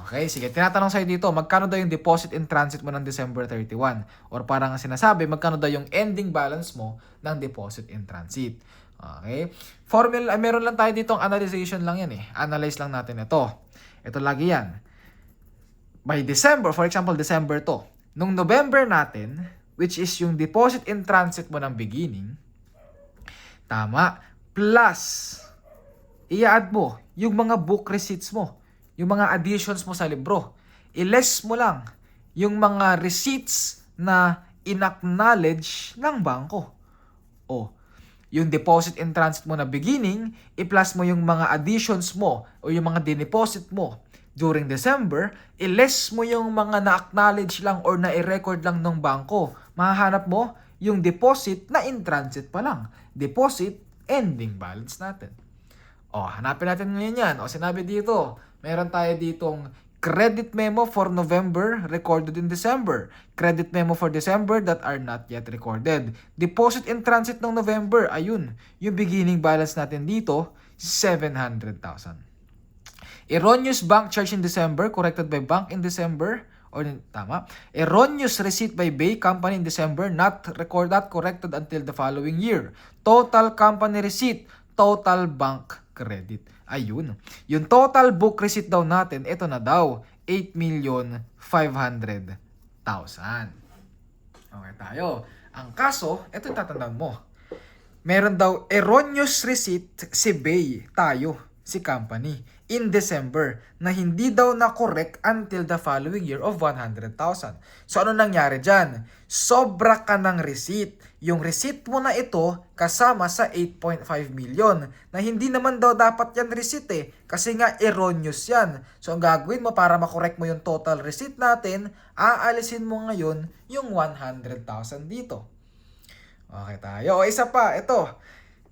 Okay, sige. Tinatanong sa'yo dito, magkano daw yung deposit in transit mo ng December 31? Or parang sinasabi, magkano daw yung ending balance mo ng deposit in transit? Okay. Formula, meron lang tayo ditong analyzation lang yan eh. Analyze lang natin ito. Ito lagi yan. By December, for example, December to. Nung November natin, which is yung deposit in transit mo ng beginning, tama, plus, i-add mo yung mga book receipts mo, yung mga additions mo sa libro. I-less mo lang yung mga receipts na in-acknowledge ng bangko. Yung deposit in transit mo na beginning, i-plus mo yung mga additions mo o yung mga dineposit mo during December, i-less mo yung mga na-acknowledge lang or na-i-record lang ng bangko. Mahahanap mo yung deposit na in transit pa lang. Deposit, ending balance natin. Hanapin natin ngayon yan. Sinabi dito, meron tayo ditong credit memo for November recorded in December. Credit memo for December that are not yet recorded. Deposit in transit ng November, ayun. Yung beginning balance natin dito, 700,000. Erroneous bank charge in December, corrected by bank in December, tama. Erroneous receipt by Bay Company in December, not corrected until the following year. Total company receipt, total bank credit. Ayun. Yung total book receipt daw natin, ito na daw, 8,500,000. Okay tayo. Ang kaso, ito tatandaan mo. Meron daw erroneous receipt si Bay, tayo, si company, in December na hindi daw na-correct until the following year of 100,000. So ano nangyari dyan? Sobra ka ng receipt. Yung receipt mo na ito kasama sa 8.5 million na hindi naman daw dapat yan receipt kasi nga erroneous yan. So ang gagawin mo para makorek mo yung total receipt natin, aalisin mo ngayon yung 100,000 dito. Okay tayo. Isa pa, ito.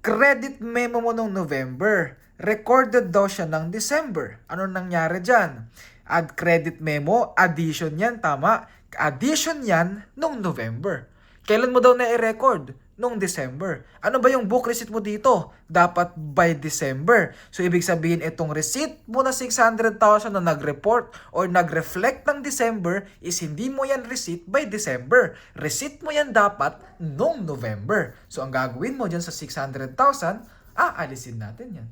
Credit memo mo nung November. Recorded daw siya ng December. Ano nangyari dyan? Add credit memo, addition yan, tama? Addition yan nung November. Kailan mo daw na i-record? nung December. Ano ba yung book receipt mo dito? Dapat by December. So, ibig sabihin, itong receipt mo na 600,000 na nag-report or nag-reflect ng December is hindi mo yan receipt by December. Receipt mo yan dapat nung November. So, ang gagawin mo dyan sa 600,000, aalisin natin yan.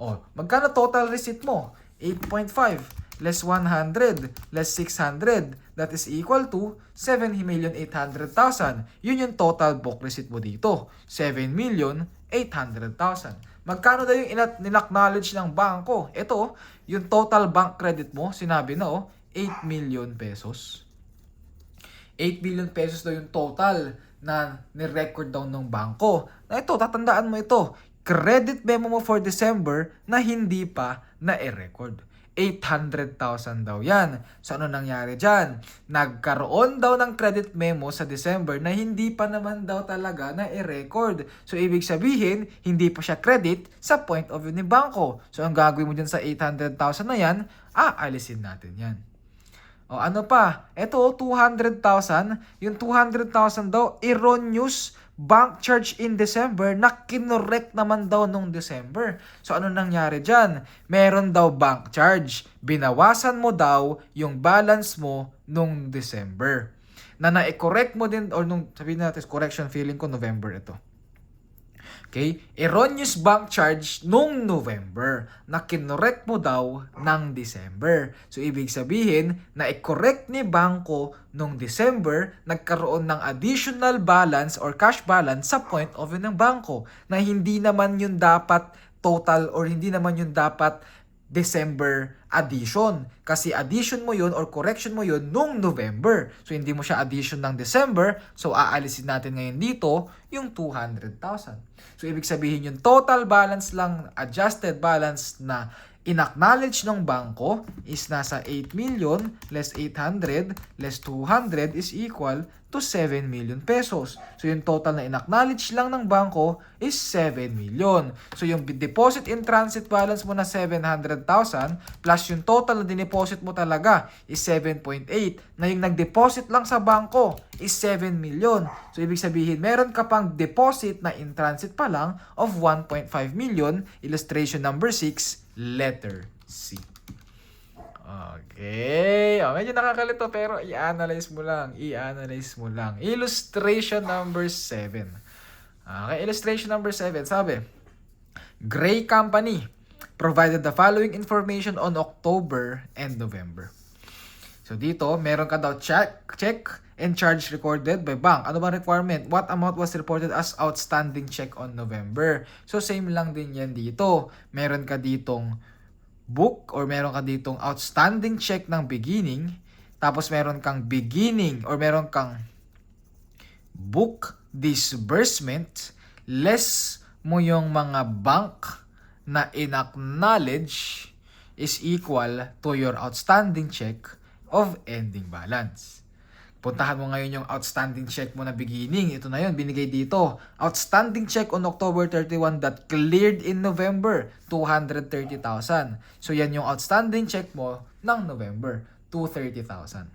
O, magkano total receipt mo? 8.5 less 100 less 600, that is equal to 7,800,000. Yun yung total book receipt mo dito, 7,800,000. Magkano daw yung in-acknowledge ng bangko? Ito, yung total bank credit mo, sinabi na 8 million pesos. 8 million pesos daw yung total na ni-record daw ng bangko. Na ito, tatandaan mo ito, credit memo mo for December na hindi pa na-record. 800,000 daw yan. So, ano nangyari dyan? Nagkaroon daw ng credit memo sa December na hindi pa naman daw talaga na-record. So, ibig sabihin, hindi pa siya credit sa point of view ni bangko. So, ang gagawin mo dyan sa 800,000 na yan, aalisin natin yan. O, ano pa? Ito, 200,000. Yung 200,000 daw, erroneous bank charge in December na kinorek naman daw nung December. So, ano nangyari dyan? Meron daw bank charge. Binawasan mo daw yung balance mo nung December. Na na-correct mo din, or nung, sabihin natin, correction, feeling ko November ito. Okay? Erroneous bank charge nung November na kinorek mo daw ng December. So, ibig sabihin na i-correct ni bangko nung December, nagkaroon ng additional balance or cash balance sa point of view ng bangko na hindi naman yun dapat total or hindi naman yun dapat December addition. Kasi addition mo yun or correction mo yun nung November. So, hindi mo siya addition ng December. So, aalisin natin ngayon dito yung 200,000. So, ibig sabihin yung total balance lang, adjusted balance na in-acknowledge ng bangko is nasa 8 million less 800 less 200 is equal to 7 million pesos. So, yung total na in-acknowledge lang ng bangko is 7 million. So, yung deposit in transit balance mo na 700,000 plus yung total na dineposit mo talaga is 7.8 na yung nag-deposit lang sa bangko is 7 million. So, ibig sabihin, meron ka pang deposit na in transit pa lang of 1.5 million. Illustration number 6, letter C. Okay. Medyo nakakalito pero i-analyze mo lang. Illustration number 7. Okay, illustration number 7. Sabi, Gray Company provided the following information on October and November. So dito, meron ka daw check and charge recorded by bank. Ano ba requirement? What amount was reported as outstanding check on November? So same lang din yan dito. Meron ka ditong book or meron ka ditong outstanding check ng beginning. Tapos meron kang beginning or meron kang book disbursement less mo yung mga bank na in-acknowledge is equal to your outstanding check of ending balance. Puntahan mo ngayon yung outstanding check mo na beginning. Ito na yun, binigay dito. Outstanding check on October 31 that cleared in November, 230,000. So yan yung outstanding check mo ng November, 230,000.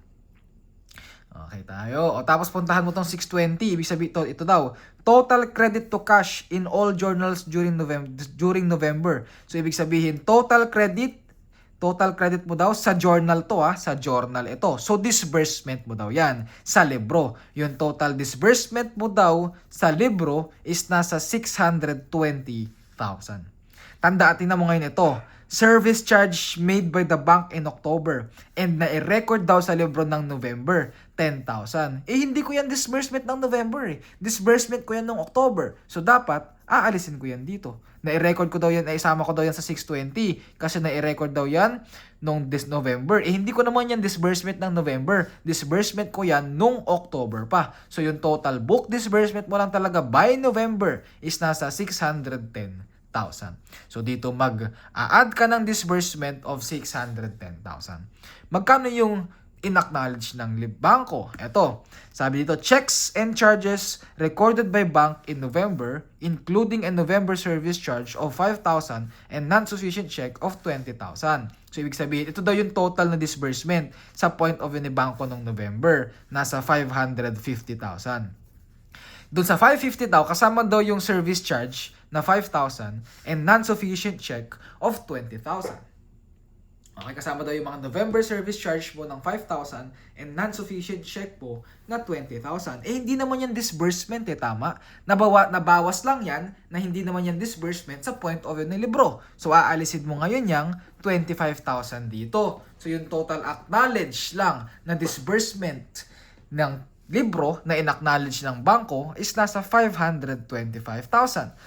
Okay tayo. O tapos puntahan mo tong 620. Ibig sabihin ito daw. Total credit to cash in all journals during November. So ibig sabihin total credit mo daw sa journal to sa journal ito. So disbursement mo daw yan sa libro. Yung total disbursement mo daw sa libro is nasa 620,000. Tingnan mo ngayon ito. Service charge made by the bank in October and na-record daw sa libro ng November, 10,000. Hindi ko yan disbursement ng November Disbursement ko yan ng October. So dapat aalisin ko yan dito. Na-record ko daw yan, isama ko daw yan sa 620 kasi na-record daw yan nung November. Hindi ko naman yan disbursement ng November. Disbursement ko yan nung October pa. So yung total book disbursement mo lang talaga by November is nasa 610,000. So dito mag-add ka ng disbursement of 610,000. Magkano yung in-acknowledge ng bangko? Ito, sabi dito, checks and charges recorded by bank in November, including a November service charge of 5,000 and non-sufficient check of 20,000. So, ibig sabihin, ito daw yung total na disbursement sa point of view ni bangko ng November, nasa 550,000. Doon sa 550 daw, kasama daw yung service charge na 5,000 and non-sufficient check of 20,000. Okay, kasama daw yung mga November service charge mo ng 5,000 and non-sufficient check mo na 20,000. Eh, hindi naman yan disbursement tama? Nabawas lang yan na hindi naman yan disbursement sa point of view ng libro. So, aalisin mo ngayon yung 25,000 dito. So, yung total acknowledge lang na disbursement ng libro na in-acknowledge ng bangko is nasa 525,000.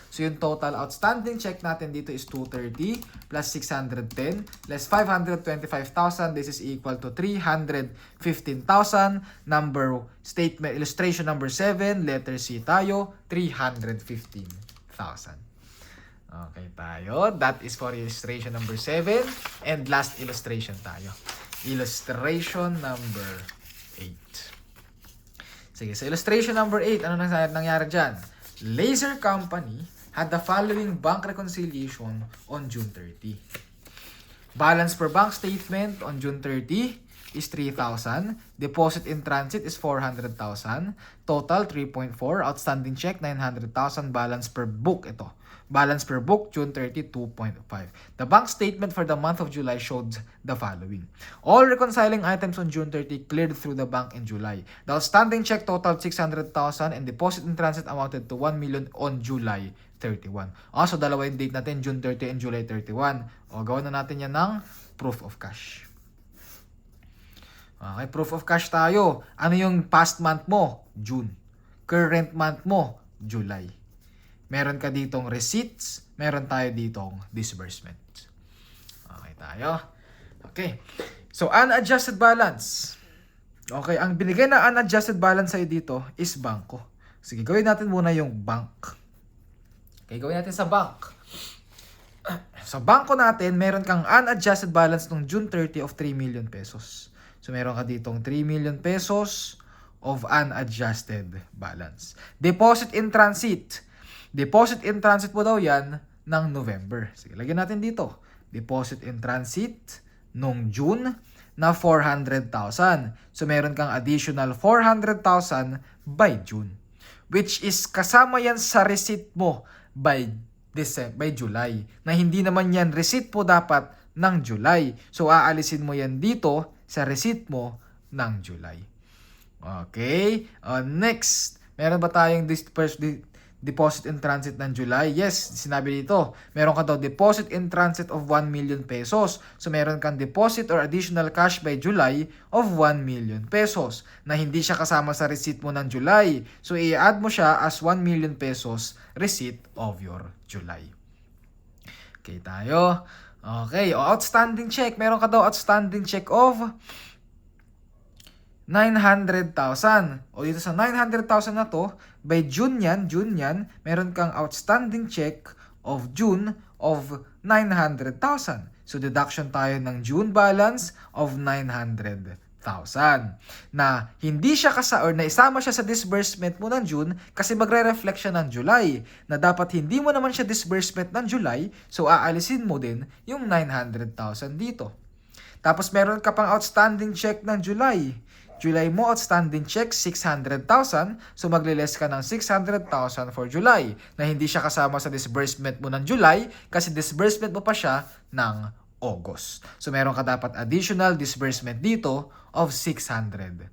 So, yung total outstanding check natin dito is 230 plus 610 less 525,000. This is equal to 315,000. Number statement, illustration number 7, letter C tayo, 315,000. Okay tayo. That is for illustration number 7. And last illustration tayo. Illustration number 8. Sige, sa illustration number 8, ano nangyari dyan? Laser Company had the following bank reconciliation on June 30. Balance per bank statement on June 30 is 3,000. Deposit in transit is 400,000. Total 3.4. Outstanding check 900,000. Balance per book ito. Balance per book, June 30, 2.5. The bank statement for the month of July showed the following. All reconciling items on June 30 cleared through the bank in July. The outstanding check totaled 600,000 and deposit in transit amounted to 1 million on July 31. So dalawa yung date natin, June 30 and July 31. Gawin na natin yan ng proof of cash. Okay, proof of cash tayo. Ano yung past month mo? June. Current month mo? July. Meron ka ditong receipts, meron tayo ditong disbursements. Okay tayo. Okay. So, unadjusted balance. Okay, ang binigay na unadjusted balance sa'yo dito is bangko. Sige, gawin natin muna yung bank. Okay, gawin natin sa bank. Sa bangko natin, meron kang unadjusted balance nung June 30 of 3 million pesos. So, meron ka ditong 3 million pesos of unadjusted balance. Deposit in transit. Deposit in transit mo daw yan ng November. Sige, lagyan natin dito. Deposit in transit nung June na 400,000. So, meron kang additional 400,000 by June. Which is kasama yan sa receipt mo by July. Na hindi naman yan receipt mo dapat ng July. So, aalisin mo yan dito sa receipt mo ng July. Okay. Next, meron ba tayong deposit in transit ng July? Yes, sinabi dito. Meron ka daw deposit in transit of 1 million pesos. So, meron kang deposit or additional cash by July of 1 million pesos na hindi siya kasama sa receipt mo ng July. So, i-add mo siya as 1 million pesos receipt of your July. Okay, tayo. Okay, outstanding check. Meron ka daw outstanding check of 900,000. O dito sa 900,000 na to, by June yan, meron kang outstanding check of June of 900,000. So, deduction tayo ng June balance of 900,000. Na hindi siya or naisama siya sa disbursement mo ng June kasi magre-reflect siya ng July. Na dapat hindi mo naman siya disbursement ng July, so aalisin mo din yung 900,000 dito. Tapos, meron ka pang outstanding check ng July. July mo, outstanding check, 600,000. So, magliles ka ng 600,000 for July na hindi siya kasama sa disbursement mo ng July kasi disbursement mo pa siya ng August. So, meron ka dapat additional disbursement dito of 600,000.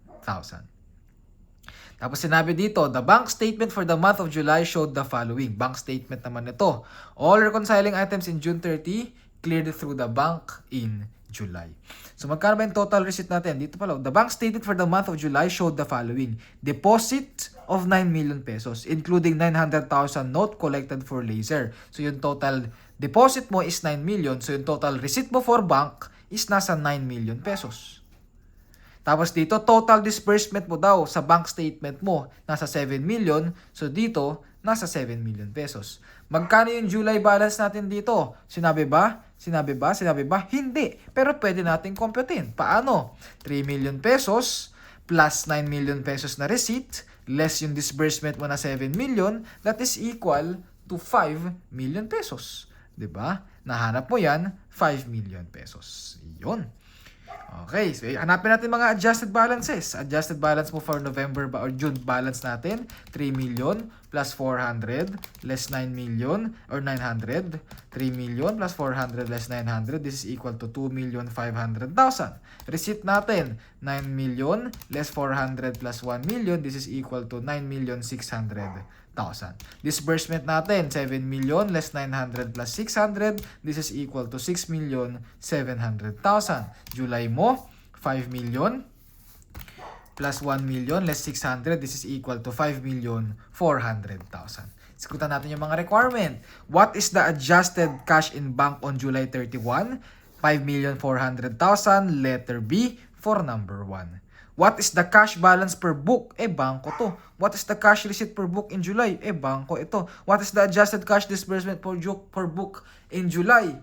Tapos, sinabi dito, the bank statement for the month of July showed the following. Bank statement naman ito. All reconciling items in June 30 cleared through the bank in July. So, magkano ba yung total receipt natin? Dito pala, the bank statement for the month of July showed the following. Deposit of 9 million pesos, including 900,000 note collected for laser. So, yung total deposit mo is 9 million. So, yung total receipt mo for bank is nasa 9 million pesos. Tapos dito, total disbursement mo daw sa bank statement mo, nasa 7 million. So, dito, nasa 7 million pesos. Magkano yung July balance natin dito? Sinabi ba? Hindi. Pero pwede natin computein. Paano? 3 million pesos plus 9 million pesos na receipt less yung disbursement mo na 7 million, that is equal to 5 million pesos. 'Di ba? Nahanap mo yan, 5 million pesos. Yun. Okay, so hanapin natin mga adjusted balances. Adjusted balance mo for November or June balance natin, 3 million plus 400 less 9 million or 900. 3 million plus 400 less 900, this is equal to 2,500,000. Receipt natin, 9 million less 400 plus 1 million, this is equal to 9,600,000. Disbursement natin, 7 million less 900 plus 600, this is equal to 6,700,000. July mo, 5 million plus 1 million less 600, this is equal to 5,400,000. Sikutan natin yung mga requirement. What is the adjusted cash in bank on July 31? 5,400,000, letter B for number 1. What is the cash balance per book? Bangko to. What is the cash receipt per book in July? Bangko ito. What is the adjusted cash disbursement per book in July?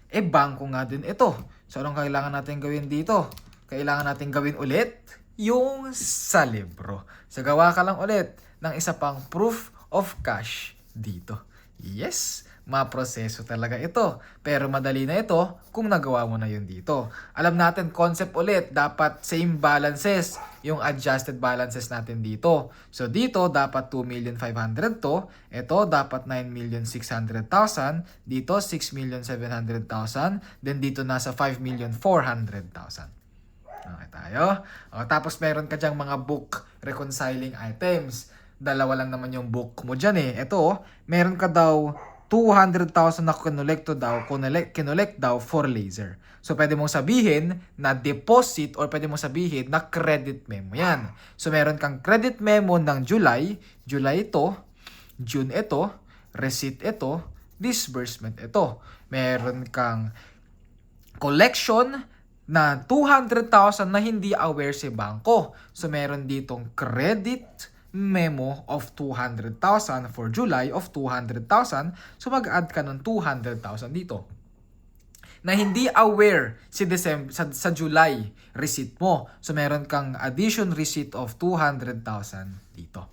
Bangko nga din ito. So, anong kailangan natin gawin dito? Kailangan natin gawin ulit yung sa libro. So, gawa ka lang ulit ng isa pang proof of cash dito. Yes, maproseso talaga ito. Pero madali na ito kung nagawa mo na yun dito. Alam natin, concept ulit, dapat same balances yung adjusted balances natin dito. So dito, dapat 2,500,000 to. Ito, dapat 9,600,000. Dito, 6,700,000. Then dito, nasa 5,400,000. Okay tayo. Tapos meron ka dyang mga book reconciling items. Dalawa lang naman yung book mo dyan eh. Ito, meron ka daw 200,000 na kinolect daw for laser. So, pwede mong sabihin na deposit or pwede mong sabihin na credit memo yan. So, meron kang credit memo ng July ito, June ito, receipt ito, disbursement ito. Meron kang collection na 200,000 na hindi aware si bangko. So, meron ditong credit memo of 200,000 for July of 200,000. So, mag-add ka ng 200,000 dito. Na hindi aware si December, sa July receipt mo. So, meron kang addition receipt of 200,000 dito.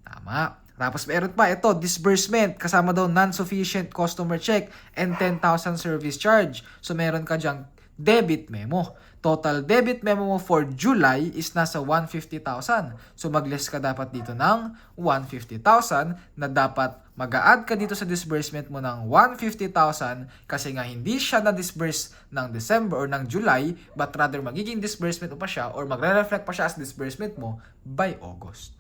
Tama. Tapos, meron pa ito, disbursement. Kasama daw non-sufficient customer check and 10,000 service charge. So, meron ka dyang debit memo. Total debit memo mo for July is nasa 150,000. So mag-less ka dapat dito ng 150,000 na dapat mag-a-add ka dito sa disbursement mo ng 150,000 kasi nga hindi siya na-disburse ng December or ng July but rather magiging disbursement mo pa siya or magre-reflect pa siya as disbursement mo by August.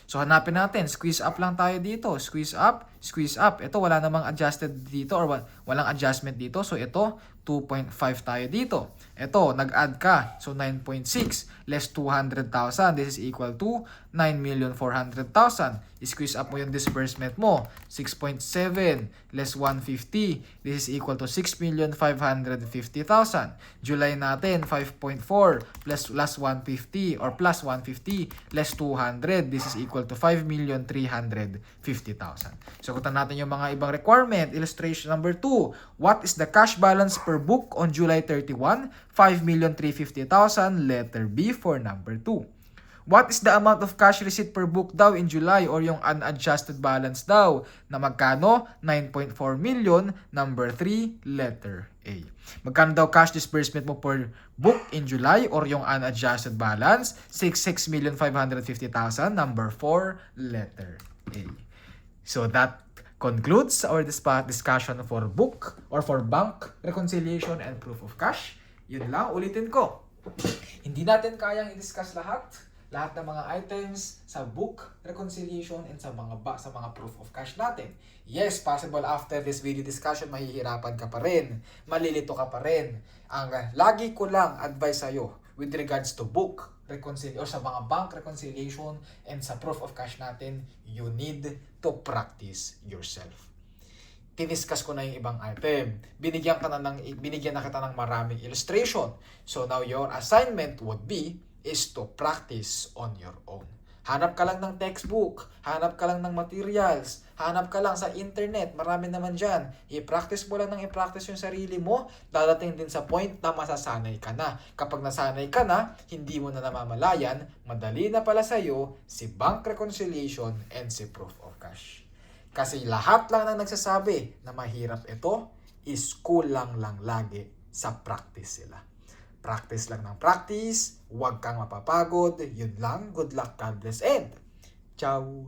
So hanapin natin, squeeze up lang tayo dito. Squeeze up, squeeze up. Ito wala namang adjusted dito or walang adjustment dito. So ito 2.5 tayo dito. Ito, nag-add ka. So 9.6 less 200,000. This is equal to 9,400,000. Squeeze up mo yung disbursement mo. 6.7 less 150. This is equal to 6,550,000. July natin, 5.4 plus 150 or plus 150 less 200. This is equal to 5,350,000. So, kutan natin yung mga ibang requirement. Illustration number 2. What is the cash balance per book on July 31? 5,350,000. Letter B for number 2. What is the amount of cash receipt per book daw in July or yung unadjusted balance daw na magkano? 9.4 million. Number 3, letter A. Magkano daw cash disbursement mo per book in July or yung unadjusted balance? 6,550,000. Number 4, letter A. So that concludes our discussion for book or for bank reconciliation and proof of cash. Yun lang, ulitin ko. Hindi natin kayang i-discuss lahat ng mga items sa book reconciliation and sa mga proof of cash natin. Yes, possible after this video discussion mahihirapan ka pa rin, malilito ka pa rin. Ang lagi ko lang advice sa'yo with regards to book reconciliation or sa mga bank reconciliation and sa proof of cash natin, you need to practice yourself. Tiniskas ko na yung ibang item. Binigyan na kita ng maraming illustration. So now your assignment would be is to practice on your own. Hanap ka lang ng textbook, hanap ka lang ng materials, hanap ka lang sa internet, marami naman dyan. I-practice mo lang ng i-practice yung sarili mo, dadating din sa point na masasanay ka na. Kapag nasanay ka na, hindi mo na namamalayan, madali na pala sa'yo si bank reconciliation and si proof of cash. Kasi lahat lang na nagsasabi na mahirap ito is kulang lang lagi sa practice sila. Practice lang ng practice, huwag kang mapapagod, yun lang, good luck, God bless, and ciao!